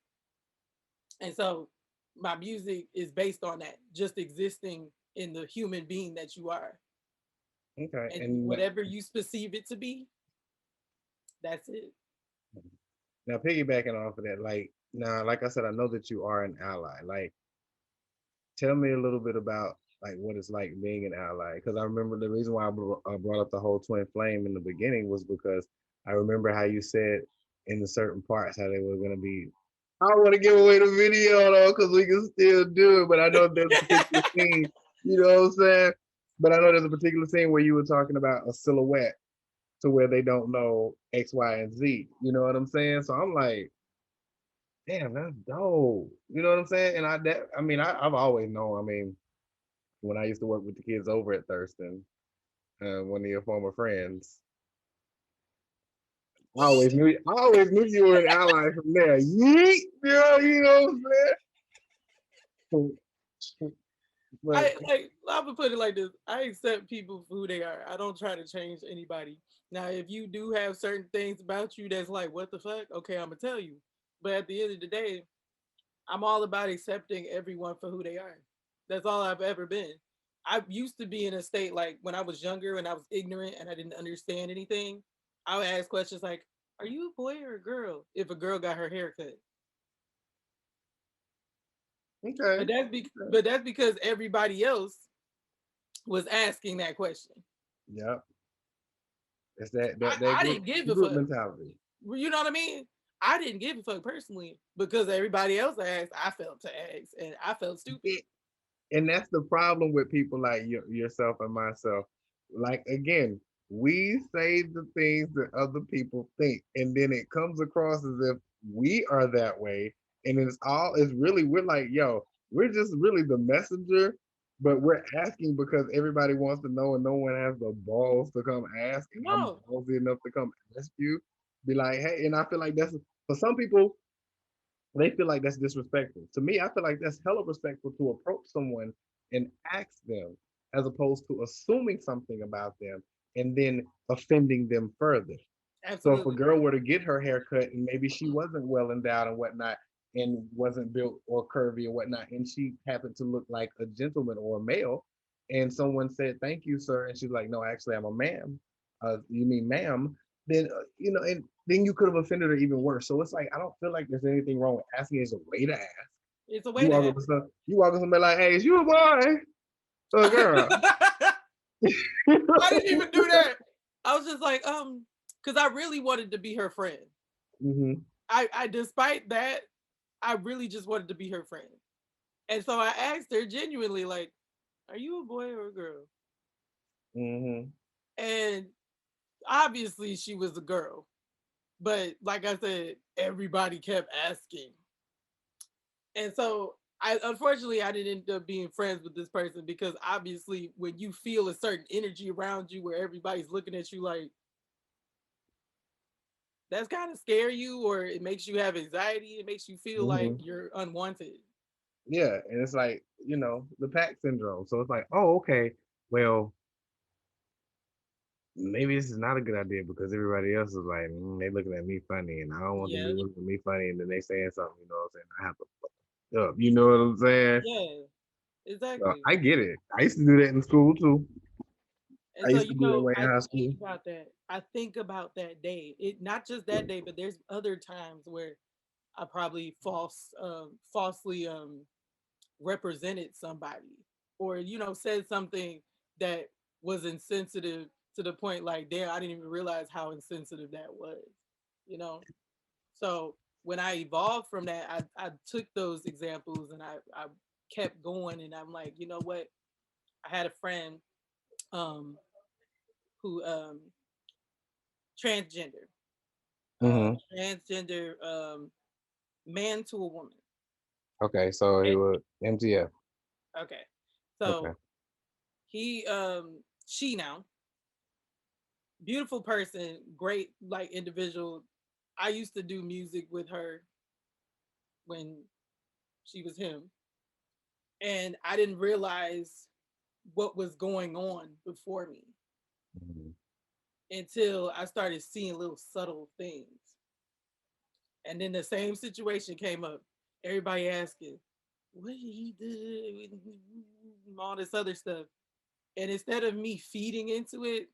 And so my music is based on that, just existing in the human being that you are. Okay. And And whatever you perceive it to be, that's it. now piggybacking off of that, like now, like I said, I know that you are an ally. Like, tell me a little bit about like what it's like being an ally. Because I remember the reason why I brought up the whole twin flame in the beginning was because I remember how you said in the certain parts how they were going to be. I don't want to give away the video though, because we can still do it. But I know there's a particular scene, you know what I'm saying? But I know there's a particular scene where you were talking about a silhouette to where they don't know X, Y, and Z. You know what I'm saying? So I'm like, damn, that's dope. You know what I'm saying? And I mean, I've always known. I mean, when I used to work with the kids over at Thurston, one of your former friends, I always knew you were an ally from there. Yeet, yeah, you know what I'm saying? But I would put it like this. I accept people for who they are. I don't try to change anybody. Now, if you do have certain things about you that's like, what the fuck? Okay, I'm gonna tell you. But at the end of the day, I'm all about accepting everyone for who they are. That's all I've ever been. I used to be in a state like when I was younger and I was ignorant and I didn't understand anything. I would ask questions like, "Are you a boy or a girl?" If a girl got her hair cut, okay, but that's because everybody else was asking that question. yep, it's that I group didn't give a group fuck. mentality. You know what I mean? I didn't give a fuck personally because everybody else asked. I felt to ask, and I felt stupid. And that's the problem with people like yourself and myself. Like again, we say the things that other people think, and then it comes across as if we are that way. And it's really we're like, yo, we're just really the messenger, but we're asking because everybody wants to know, and no one has the balls to come ask. And I'm No, ballsy enough to come ask you, be like, hey, and I feel like that's for some people they feel like that's disrespectful. To me, I feel like that's hella respectful to approach someone and ask them as opposed to assuming something about them and then offending them further. So if a absolutely. girl were to get her hair cut and maybe she wasn't well endowed and whatnot and wasn't built or curvy or whatnot, and she happened to look like a gentleman or a male, and someone said, "Thank you, sir," and she's like, "No, actually, I'm a ma'am." You mean ma'am? Then you know, and then you could have offended her even worse. So it's like I don't feel like there's anything wrong with asking. It's a way to ask. It's a way You to walk up ask. to some, you walk up to somebody like, "Hey, is you a boy or a girl?" I didn't even do that. I was just like, because I really wanted to be her friend. Mm-hmm. I despite that, I really just wanted to be her friend. And so I asked her genuinely, like, are you a boy or a girl? Mm-hmm. And obviously she was a girl. But like I said, everybody kept asking. And so I unfortunately I didn't end up being friends with this person because obviously when you feel a certain energy around you where everybody's looking at you like that's kind of scare you or it makes you have anxiety, it makes you feel like Mm-hmm. you're unwanted. Yeah, and it's like, the pack syndrome. So it's like, oh, okay, well, maybe this is not a good idea because everybody else is like, they looking at me funny, and I don't want them to Yeah. be looking at me funny, and then they saying something, you know what I'm saying? I have to fuck up, you know what I'm saying? Yeah, So exactly. I get it. I used to do that in school too. And I so used to do that way in I high think school. about that. I think about that day. It not just that day, but there's other times where I probably falsely represented somebody or said something that was insensitive to the point like damn I didn't even realize how insensitive that was you know So when I evolved from that, I took those examples and I kept going, and I'm like, you know what? I had a friend um who transgender, uh Mm-hmm. transgender man to a woman. Okay, so he Okay. was MTF. Okay. Okay. So he she now beautiful person, great like individual. I used to do music with her when she was him, and I didn't realize what was going on before me Mhm. until I started seeing little subtle things. And then the same situation came up. Everybody asking, what did he do? All this other stuff. And instead of me feeding into it,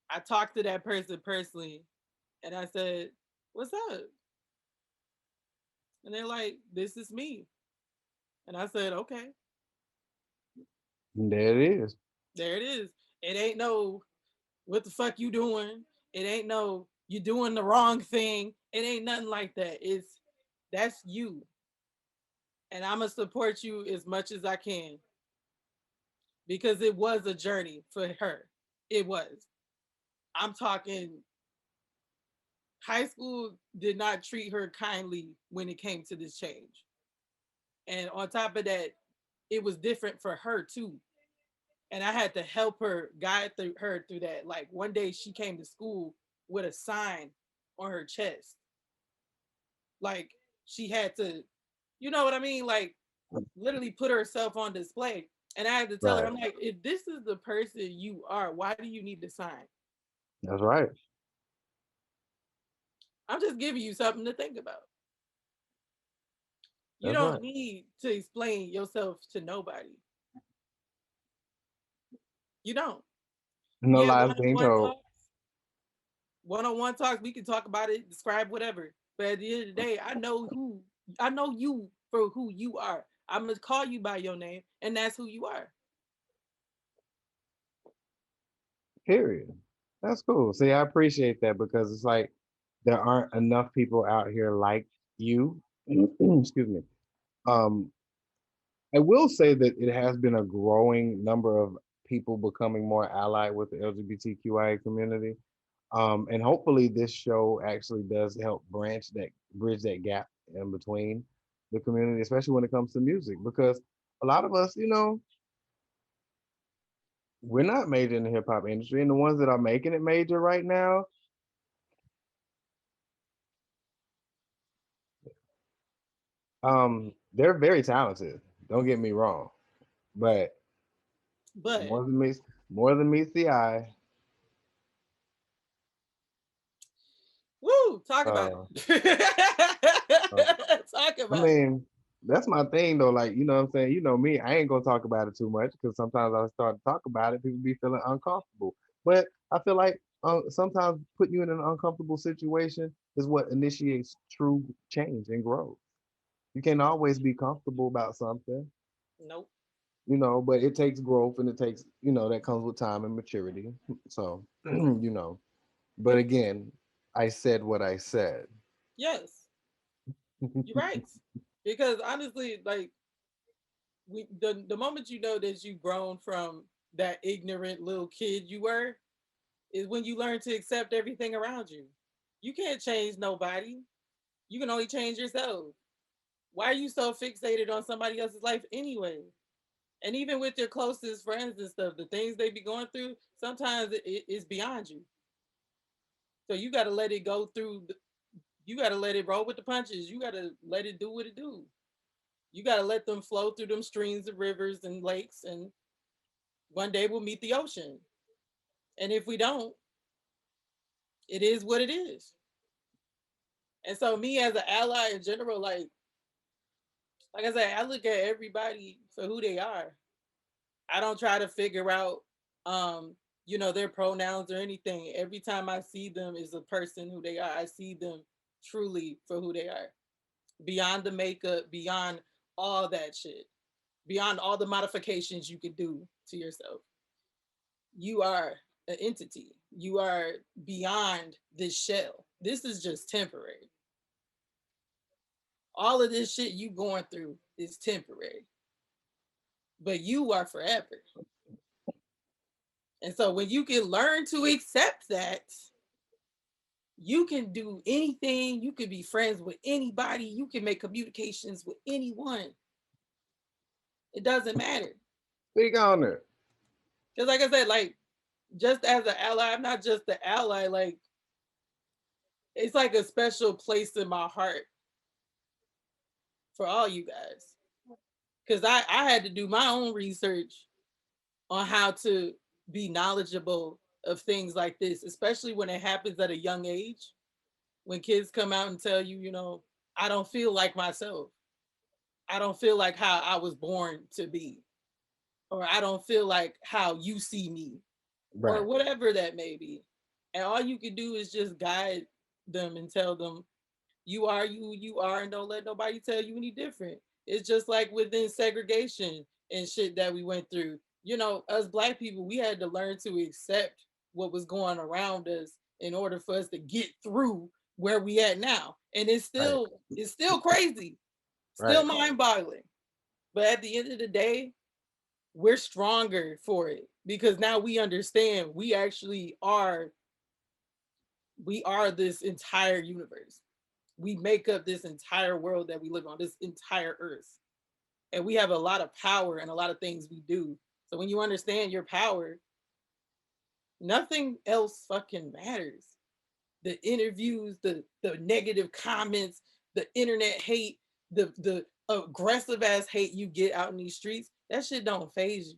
I talked to that person personally and I said, what's up? And they're like, this is me. And I said, okay, There it is. there it is. It ain't no, what the fuck you doing? It ain't no, you doing the wrong thing. It ain't nothing like that. It's, that's you. And I'm going to support you as much as I can because it was a journey for her. It was. I'm talking high school did not treat her kindly when it came to this change. And on top of that, it was different for her too. And I had to help her guide through her through that. Like one day she came to school with a sign on her chest. Like she had to, you know what I mean? Like literally put herself on display. And I had to tell her, Right. I'm like, if this is the person you are, why do you need the sign? That's right. I'm just giving you something to think about. You That's right. don't need to explain yourself to nobody. You don't. No Yeah, lies being one-on-one told. talks, one-on-one talks, we can talk about it, describe whatever. But at the end of the day, I know you for who you are. I'm gonna call you by your name, and that's who you are. Period. That's cool. See, I appreciate that because it's like there aren't enough people out here like you. Excuse me. Um, I will say that it has been a growing number of people becoming more allied with the LGBTQIA community. And hopefully this show actually does help bridge that gap in between the community, especially when it comes to music, because a lot of us, we're not major in the hip hop industry, and the ones that are making it major right now, they're very talented. Don't get me wrong, but But more than meets more than meets the eye. woo, talk about Uh, uh, it. Talk I about it. mean, that's my thing though. Like, you know what I'm saying? You know me, I ain't gonna talk about it too much because sometimes I start to talk about it, people be feeling uncomfortable. But I feel like sometimes putting you in an uncomfortable situation is what initiates true change and growth. You can't always be comfortable about something, Nope. but it takes growth and it takes, that comes with time and maturity. So, but again, I said what I said. Yes, you're right. Because honestly, like the moment you know that you've grown from that ignorant little kid you were is when you learn to accept everything around you. You can't change nobody. You can only change yourself. Why are you so fixated on somebody else's life anyway? And even with your closest friends and stuff, the things they be going through, sometimes it's beyond you. So you got to let it go through. You got to let it roll with the punches. You got to let it do what it do. You got to let them flow through them streams and rivers and lakes, and one day we'll meet the ocean. And if we don't, it is what it is. And so me as an ally in general, like I said, I look at everybody for who they are. I don't try to figure out their pronouns or anything. Every time I see them is a person who they are. I see them truly for who they are. Beyond the makeup, beyond all that shit. Beyond all the modifications you could do to yourself. You are an entity. You are beyond this shell. This is just temporary. all of this shit you going through is temporary, but you are forever. And so when you can learn to accept that, you can do anything. You can be friends with anybody. You can make communications with anyone. It doesn't matter. Speak on it. Because like I said, like just as an ally, I'm not just the ally. Like it's like a special place in my heart for all you guys. Because I had to do my own research on how to be knowledgeable of things like this, especially when it happens at a young age. When kids come out and tell you, you know, I don't feel like myself. I don't feel like how I was born to be, or I don't feel like how you see me, or Right. whatever that may be. And all you can do is just guide them and tell them, you are, and don't let nobody tell you any different. It's just like within segregation and shit that we went through. You know, us black people, we had to learn to accept what was going around us in order for us to get through where we at now. And Right. it's still crazy, still Right. mind-boggling. But at the end of the day, we're stronger for it because now we understand we are this entire universe. We make up this entire world that we live on, this entire earth. And we have a lot of power and a lot of things we do. So when you understand your power, nothing else fucking matters. The interviews, the negative comments, the internet hate, the aggressive ass hate you get out in these streets, that shit don't phase you.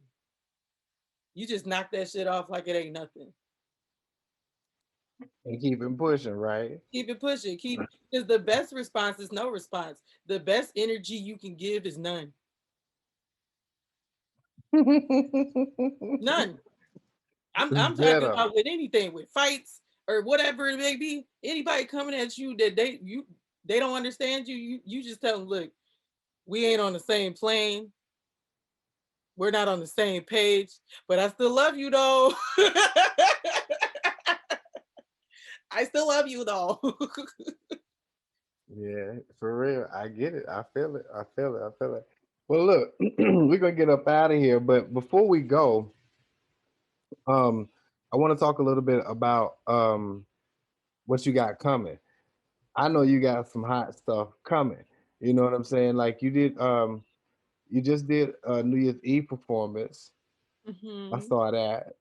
You just knock that shit off like it ain't nothing. And keep it pushing, right? Keep it pushing. Keep because the best response is no response. The best energy you can give is none. None. I'm talking Better. about with anything, with fights or whatever it may be. Anybody coming at you that they don't understand you, you just tell them, look, we ain't on the same plane. We're not on the same page, but I still love you though. I still love you though. Yeah, for real. I get it. I feel it. I feel it. I feel it. Well, look, we're gonna get up out of here, but before we go, um, I want to talk a little bit about what you got coming. I know you got some hot stuff coming. You know what I'm saying? Like you just did a New Year's Eve performance. I Hmm. saw that.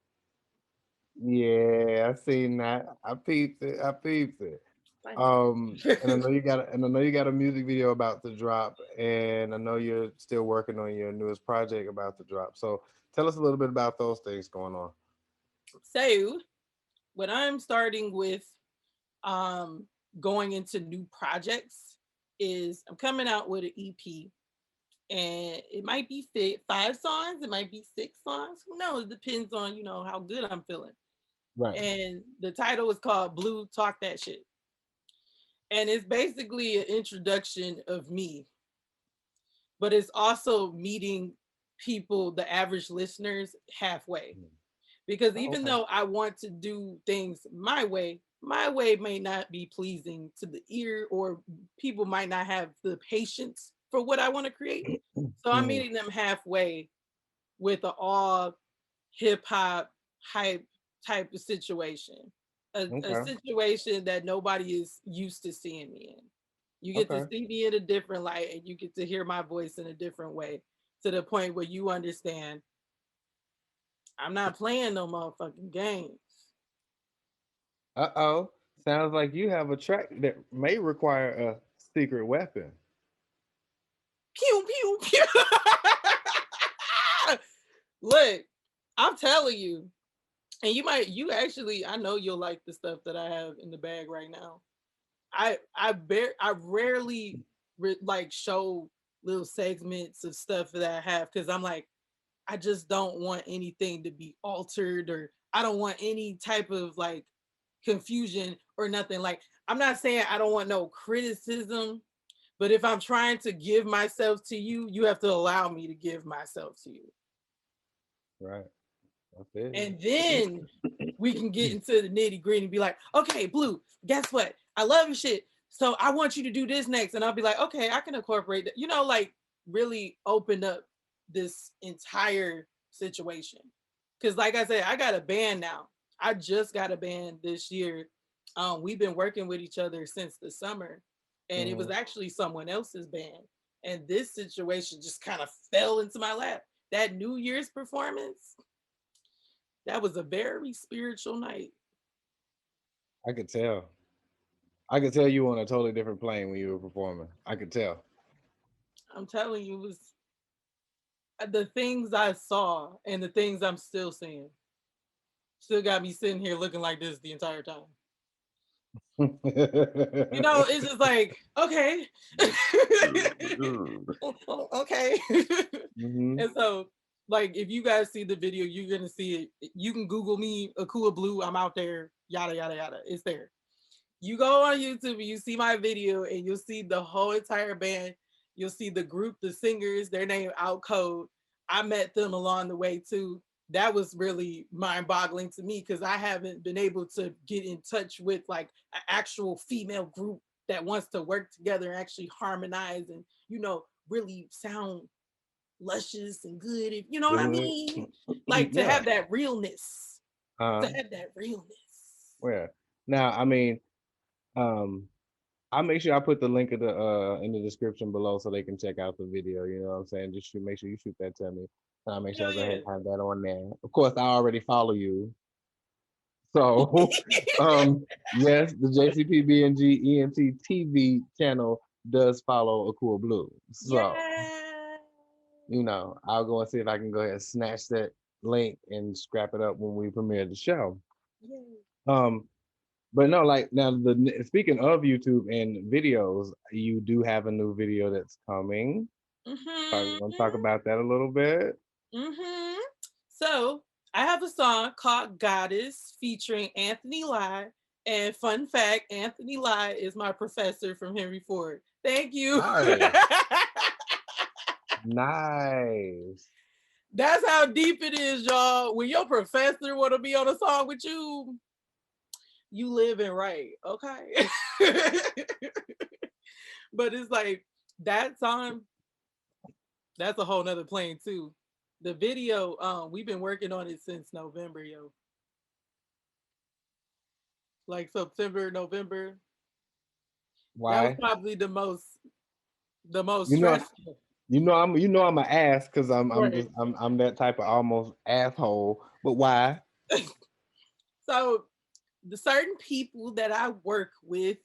Yeah, I seen that. I peeped it. I peeped it. Thank you. And I know you got a music video about to drop, and I know you're still working on your newest project about to drop. So tell us a little bit about those things going on. So what I'm starting with, um, going into new projects, is I'm coming out with an EP, and it might be 5 songs, it might be 6 songs. Who knows? It depends on how good I'm feeling. Right. And the title is called Blue Talk That Shit, and it's basically an introduction of me, but it's also meeting people, the average listeners, halfway. Because Oh, even okay. though I want to do things my way may not be pleasing to the ear, or people might not have the patience for what I want to create. So I'm Mhm. meeting them halfway with an all hip hop hype type of situation, a Okay. situation that nobody is used to seeing me in. You get to Okay. see me in a different light, and you get to hear my voice in a different way, to the point where you understand I'm not playing no motherfucking games. Uh-oh. Sounds like you have a track that may require a secret weapon. Pew pew pew. Look, I'm telling you, and you actually, I know you'll like the stuff that I have in the bag right now. I rarely like show little segments of stuff that I have, because I'm like, I just don't want anything to be altered, or I don't want any type of like confusion or nothing. Like, I'm not saying I don't want no criticism, but if I'm trying to give myself to you, you have to allow me to give myself to you. Right. I feel you. And then we can get into the nitty gritty and be like, okay, Blue, guess what? I love your shit, so I want you to do this next. And I'll be like, okay, I can incorporate that. Like really open up this entire situation. Cause like I said, I got a band now. I just got a band this year. We've been working with each other since the summer. And it was Mhm. actually someone else's band. And this situation just kind of fell into my lap. That New Year's performance, that was a very spiritual night. I could tell. I could tell you on a totally different plane when you were performing. I could tell. I'm telling you, it was the things I saw and the things I'm still seeing. Still got me sitting here looking like this the entire time. It's just like, okay. Okay. Hmm. And so, like, if you guys see the video, you're gonna see it. You can Google me, Akua Blue. I'm out there, yada yada yada. It's there. You go on YouTube and you see my video, and you'll see the whole entire band. You'll see the group, the singers, their name Out Code. I met them along the way too. That was really mind-boggling to me because I haven't been able to get in touch with like an actual female group that wants to work together and actually harmonize and really sound luscious and good. If you know what I Good. mean, like to Yeah. have that realness, to Uh, have that realness. where? Now, I mean, um, I'll make sure I put the link of the in the description below so they can check out the video. You know what I'm saying? Just make sure you shoot that to me. I'll make sure I Hell go ahead yeah. and have that on there. Of course, I already follow you. So, yes, the JCPBNG ENT TV channel does follow Akua Blue. So, Yeah. I'll go and see if I can go ahead and snatch that link and scrap it up when we premiere the show. Yeah. Um, but no, like now speaking of YouTube and videos, you do have a new video that's coming. Probably want to talk Mm-hmm. about that a little bit. Mm-hmm. So I have a song called Goddess featuring Anthony Lai. And fun fact, Anthony Lai is my professor from Henry Ford. Thank you. Nice, nice. That's how deep it is, y'all. When your professor want to be on a song with you, you living right, okay? But it's like that song, that's a whole nother plane too. The video, we've been working on it since November, yo. Like September, November. That was Why? probably the most You know, stressful. I'm an ass because I'm Right. just I'm that type of almost asshole. But why? So the certain people that I work with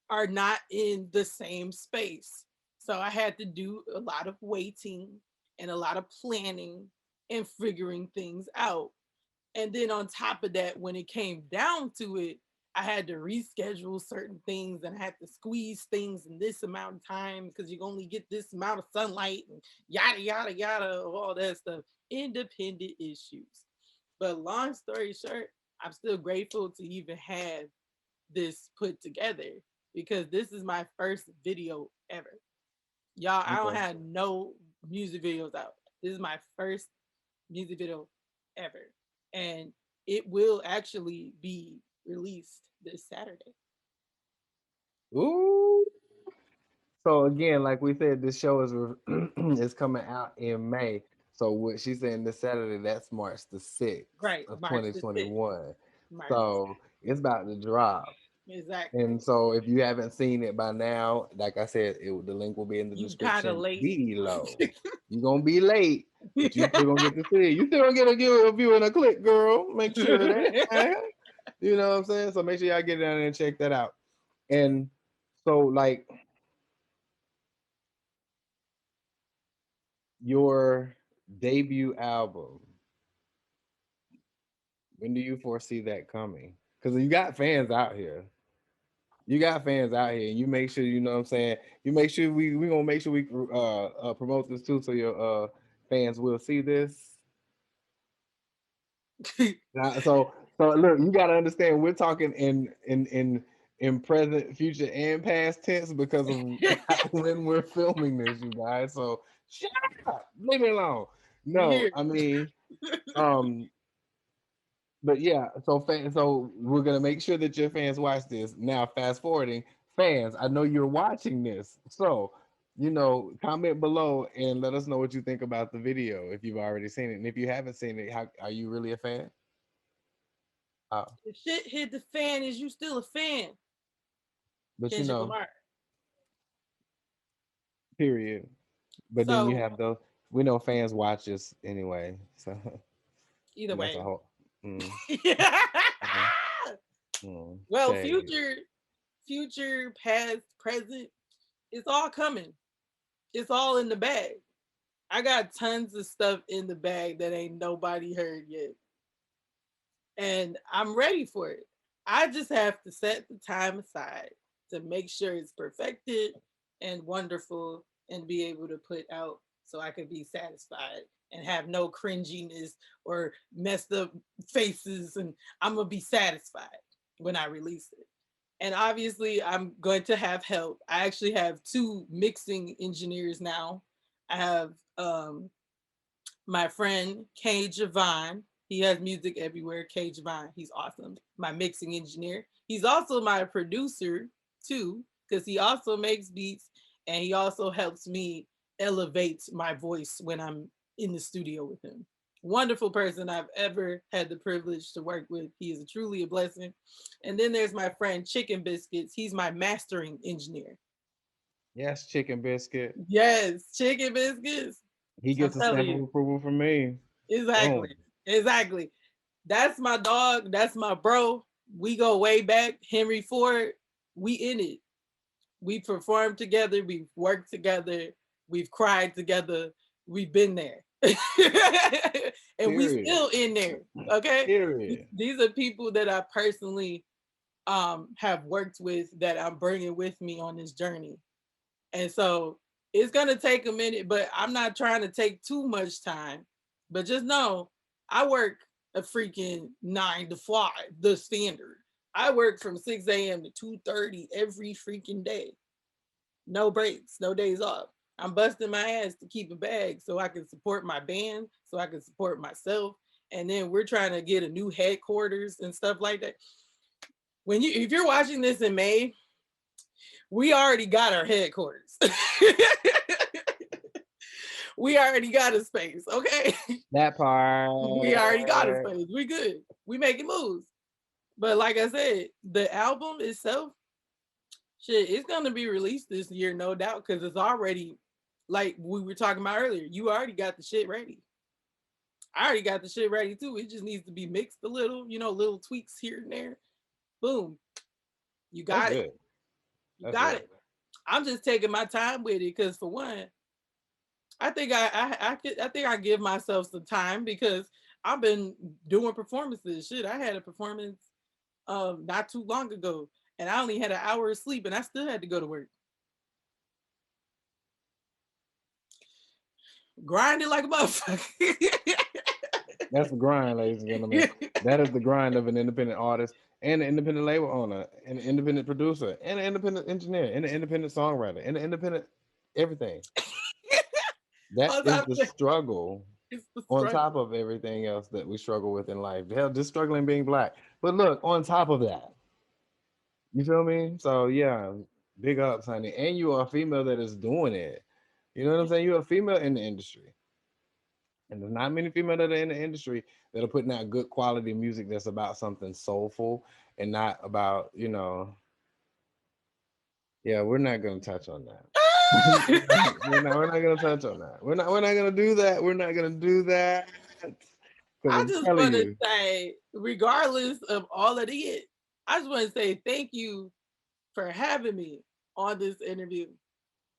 are not in the same space. So I had to do a lot of waiting and a lot of planning and figuring things out. And then on top of that, when it came down to it, I had to reschedule certain things and I had to squeeze things in this amount of time because you only get this amount of sunlight and yada, yada, yada, all that stuff. Independent issues. But long story short, I'm still grateful to even have this put together because this is my first video ever. Y'all, I don't Okay. have no music videos out. This is my first music video ever. And it will actually be released this Saturday. Ooh. So again, like we said, this show is is coming out in May. So what she's saying this Saturday, that's March the 6th Right, of March the 6th. 2021. March So it's about to drop. the 6th. Exactly. And so if you haven't seen it by now, like I said, the link will be in the You kind of description late. below. You're gonna be late, but you still gonna get to see it. You still gonna get a give a view and a click, girl. Make sure of that. You know what I'm saying? So make sure y'all get down there and check that out. And so like your debut album, when do you foresee that coming? Because you got fans out here. You got fans out here, and you make sure you know what I'm saying. You make sure we gonna make sure we promote this too, so your fans will see this. So look, you gotta understand we're talking in present, future, and past tense because of when we're filming this, you guys. So shut up, leave me alone. We No, here. I mean, um, but yeah, so we're gonna make sure that your fans watch this. Now, fast forwarding. fans, I know you're watching this. So, comment below and let us know what you think about the video if you've already seen it. And if you haven't seen it, how are you really a fan? If shit hit the fan, is you still a fan? But Kendrick Lamar. period. But then you So have those, we know fans watch us anyway. So either that's a way. whole mm, Well, shade. future, past, present, it's all coming. It's all in the bag. I got tons of stuff in the bag that ain't nobody heard yet. And I'm ready for it. I just have to set the time aside to make sure it's perfected and wonderful and be able to put out so I can be satisfied and have no cringiness or messed up faces. And I'm going to be satisfied when I release it. And obviously, I'm going to have help. I actually have two mixing engineers now. I have my friend K Javon. He has music everywhere. K Javon, he's awesome. My mixing engineer. He's also my producer too, because he also makes beats and he also helps me elevate my voice when I'm in the studio with him. Wonderful person I've ever had the privilege to work with. He is truly a blessing. And then there's my friend Chicken Biscuits. He's my mastering engineer. Yes, Chicken Biscuit. Yes, Chicken Biscuits. He I'm gets a telling stamp of you. approval from me. Boom. Exactly. Exactly. That's my dog. That's my bro. We go way back. Henry Ford, we in it. We performed together. We've worked together. We've cried together. We've been there. And we Period. still in there. Okay. Period. These are people that I personally have worked with that I'm bringing with me on this journey. And so it's going to take a minute, but I'm not trying to take too much time. But just know I work a freaking 9 to 5, the standard. I work from 6 a.m. to 2:30 every freaking day. No breaks, no days off. I'm busting my ass to keep a bag so I can support my band, so I can support myself. And then we're trying to get a new headquarters and stuff like that. If you're watching this in May, we already got our headquarters. We already got a space, okay? That part. We already got a space. We good. We making moves. But like I said, the album itself, shit, it's gonna be released this year, no doubt, because it's already like we were talking about earlier. You already got the shit ready. I already got the shit ready too. It just needs to be mixed a little, little tweaks here and there. Boom. You That's got it. good. You That's got good. it. I'm just taking my time with it because for one, I think I give myself some time because I've been doing performances. Shit, I had a performance not too long ago, and I only had an hour of sleep, and I still had to go to work. Grinding like a motherfucker. That's the grind, ladies and gentlemen. That is the grind of an independent artist and an independent label owner, and an independent producer, and an independent engineer, and an independent songwriter, and an independent everything. That On is top the of that, struggle it's the on struggle. top of everything else that we struggle with in life. Hell, just struggling being black. But look, on top of that, you feel me? So yeah, big ups, honey. And you are a female that is doing it. You know what I'm saying? You're a female in the industry. And there's not many females that are in the industry that are putting out good quality music that's about something soulful and not about, yeah, we're not gonna touch on that. We're not gonna touch on that. We're not gonna do that. We're not gonna do that. Because I I'm just telling want to you. say, regardless of all of it, I just want to say thank you for having me on this interview. Oh,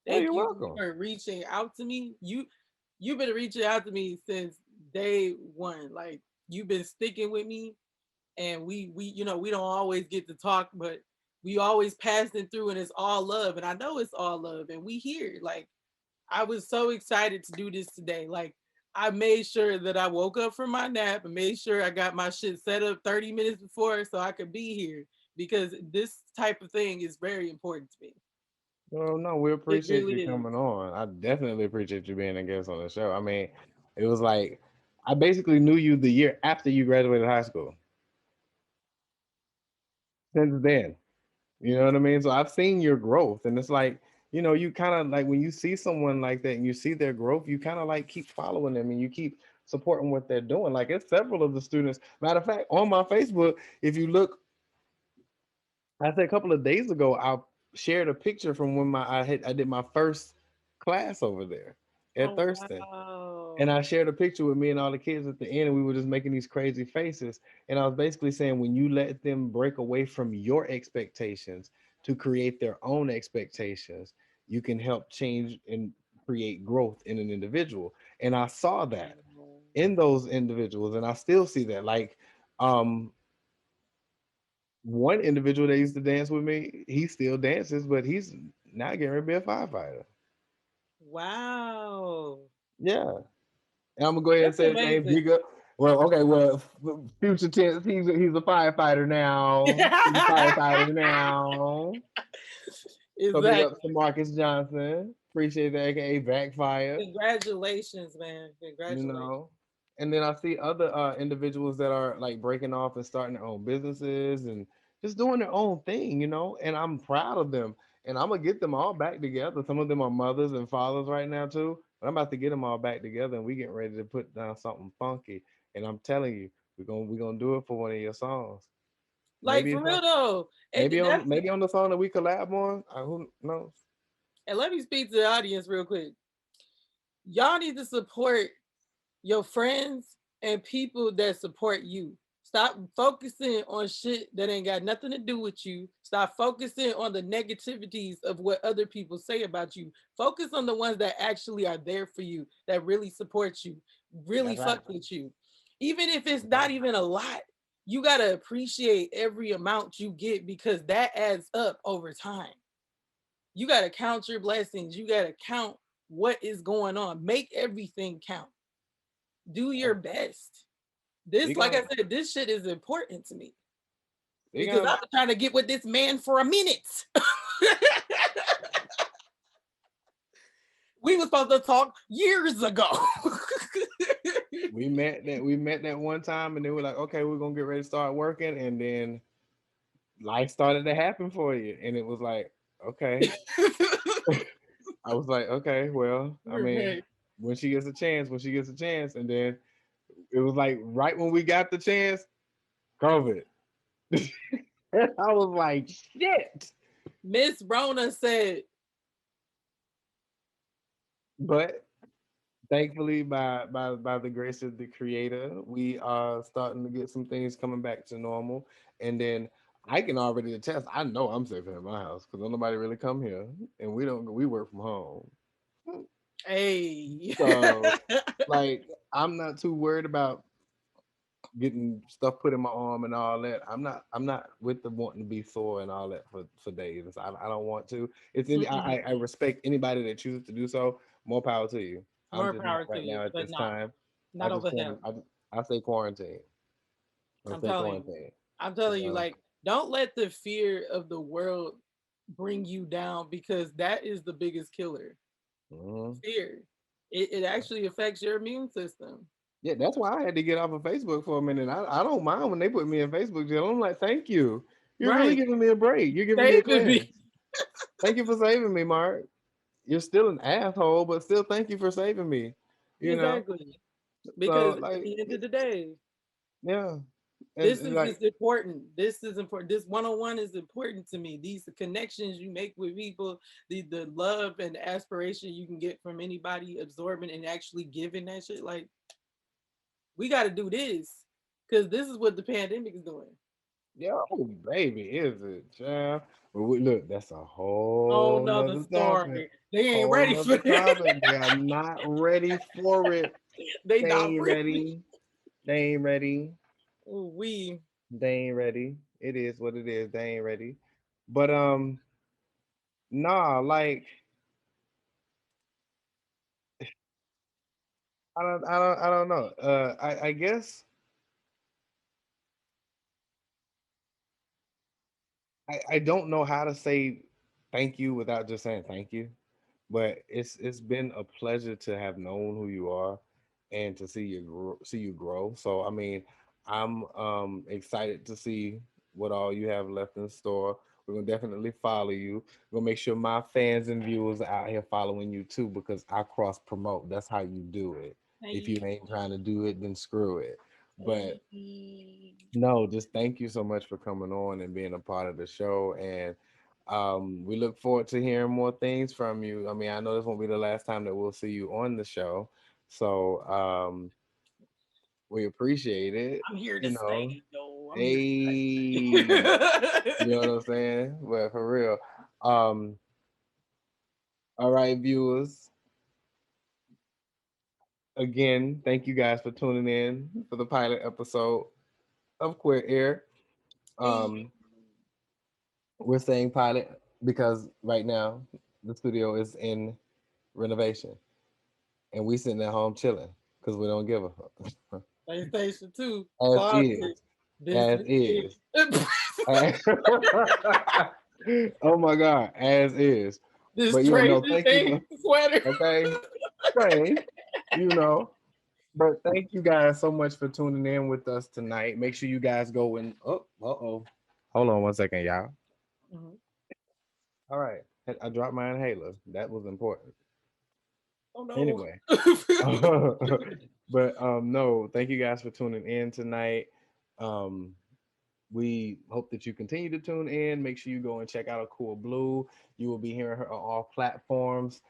Thank you're you welcome. for reaching out to me. You've been reaching out to me since day one. Like you've been sticking with me, and we don't always get to talk, but we always passing through, and it's all love. And I know it's all love, and we here. Like I was so excited to do this today. Like I made sure that I woke up from my nap and made sure I got my shit set up 30 minutes before so I could be here because this type of thing is very important to me. Well, no, we It appreciate really you is. coming on. I definitely appreciate you being a guest on the show. I mean, it was like I basically knew you the year after you graduated high school. Since then. You know what I mean? So I've seen your growth, and it's like, you kind of like when you see someone like that and you see their growth, you kind of like keep following them and you keep supporting what they're doing. Like it's several of the students. Matter of fact, on my Facebook, if you look, I said a couple of days ago, I shared a picture from when I did my first class over there at Oh Thurston. And wow. I shared a picture with me and all the kids at the end, and we were just making these crazy faces. And I was basically saying, when you let them break away from your expectations to create their own expectations, you can help change and create growth in an individual. And I saw that in those individuals, and I still see that. Like, um, one individual that used to dance with me, he still dances, but he's now getting ready to be a firefighter. Wow. Yeah. And I'm gonna go ahead and That's say his name. amazing. Big up. Well, okay. Well, future tense. He's a firefighter now. He's a firefighter now. So big up to Exactly. Marcus Johnson. Appreciate that, aka Backfire. Congratulations, man. You Congratulations. know. And then I see other individuals that are like breaking off and starting their own businesses and just doing their own thing. And I'm proud of them. And I'm gonna get them all back together. Some of them are mothers and fathers right now too. But I'm about to get them all back together, and we getting ready to put down something funky. And I'm telling you, we're gonna do it for one of your songs. Like Maybe for it's real on though. maybe That's on maybe on the song that we collab on. Who knows? and let me speak to the audience real quick. Y'all need to support your friends and people that support you. Stop focusing on shit that ain't got nothing to do with you. Stop focusing on the negativities of what other people say about you. Focus on the ones that actually are there for you, that really support you, really That's right. fuck with you. Even if it's That's right. not even a lot, you got to appreciate every amount you get because that adds up over time. You got to count your blessings. You got to count what is going on. Make everything count. Do your best. This, Speak like I on said, this shit is important to me speak because on I've been trying to get with this man for a minute. We were supposed to talk years ago. we met that one time, and they were like, okay, we're gonna get ready to start working, and then life started to happen for you, and it was like, okay. I was like, okay, well, I mean, Right. when she gets a chance, and then it was like right when we got the chance, COVID. And I was like, shit. Miss Rona said, But thankfully, by the grace of the creator, we are starting to get some things coming back to normal. And then I can already attest, I know I'm safe in my house because nobody really come here, and we work from home. hey. So like I'm not too worried about getting stuff put in my arm and all that. I'm not with the wanting to be sore and all that for days. I don't want to. It's any I respect anybody that chooses to do so. More power to you. I'm More just not power to right you, now at but this not time. I not just over quarant him. I stay quarantined. I I'm stay telling you. quarantined. I'm You telling you, know. like, don't let the fear of the world bring you down because that is the biggest killer. Mhm. Fear. It actually affects your immune system. Yeah, that's why I had to get off of Facebook for a minute. I don't mind when they put me in Facebook jail. I'm like, thank you. You're really Right. giving me a break. You're giving me a Saving me. cleanse. Thank you for saving me, Mark. You're still an asshole, but still thank you for saving me. You know? Exactly. So Because at like the end of the day, yeah. this And is like just important. This is important. This one-on-one is important to me. These connections you make with people, the love and the aspiration you can get from anybody absorbing and actually giving that shit. Like, we got to do this because this is what the pandemic is doing. yo, baby, is it, child? But look, that's a Oh, whole another nother topic. story. They ain't Whole ready for nother it. topic. They are not ready for it. They They not ain't ready. ready. They ain't ready. We They ain't ready. It is what it is. They ain't ready. But nah, like I don't know. I guess I don't know how to say thank you without just saying thank you. But it's been a pleasure to have known who you are and to see you grow. So I mean, I'm excited to see what all you have left in store. We're gonna definitely follow you. We're gonna make sure my fans and viewers are out here following you too, because I cross promote. That's how you do it. If you Hey, ain't trying to do it, then screw it. But hey. no, just thank you so much for coming on and being a part of the show. And we look forward to hearing more things from you. I mean, I know this won't be the last time that we'll see you on the show. So we appreciate it. I'm here to You stay, know, though. I'm here hey, to you know what stay. I'm saying? But for real. Um, all right, viewers. Again, thank you guys for tuning in for the pilot episode of Queer Air. Hey. Um, we're saying pilot because right now the studio is in renovation and we sitting at home chilling because we don't give a fuck. PlayStation 2, As closet. is, This as is is. it. As- oh my god, as is. This But yeah, no, Tracy thank you thing for sweater. okay, strange, you know. But thank you guys so much for tuning in with us tonight. Make sure you guys go and oh. Hold on one second, y'all. Mhm. All right. I dropped my inhaler. That was important. Oh no. Anyway. But no, thank you guys for tuning in tonight. Um we hope that you continue to tune in. Make sure you go and check out Akua Blue. You will be hearing her on all platforms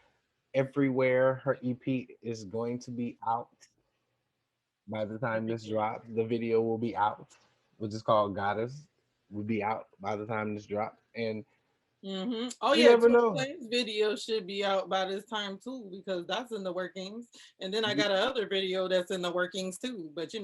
everywhere. Her EP is going to be out by the time this drops. The video will be out, which is called Goddess. Will be out by the time this drops. And Oh you yeah, never Twin know. Flames video should be out by this time too because that's in the workings. And then I Y- got another video that's in the workings too. But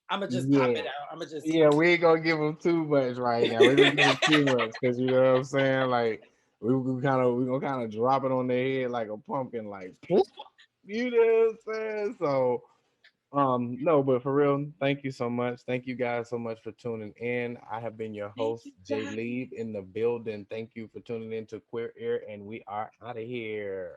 I'ma just pop Yeah. it out. I'ma just Yeah, we ain't gonna give them too much right now. We're gonna give them too much because you know what I'm saying. Like we gonna kind of drop it on their head like a pumpkin, like you know what I'm saying. So no, but for real, thank you so much. Thank you guys so much for tuning in. I have been your thank host you Jay guys. Leave in the building. Thank you for tuning in to Queer Ear, and we are out of here.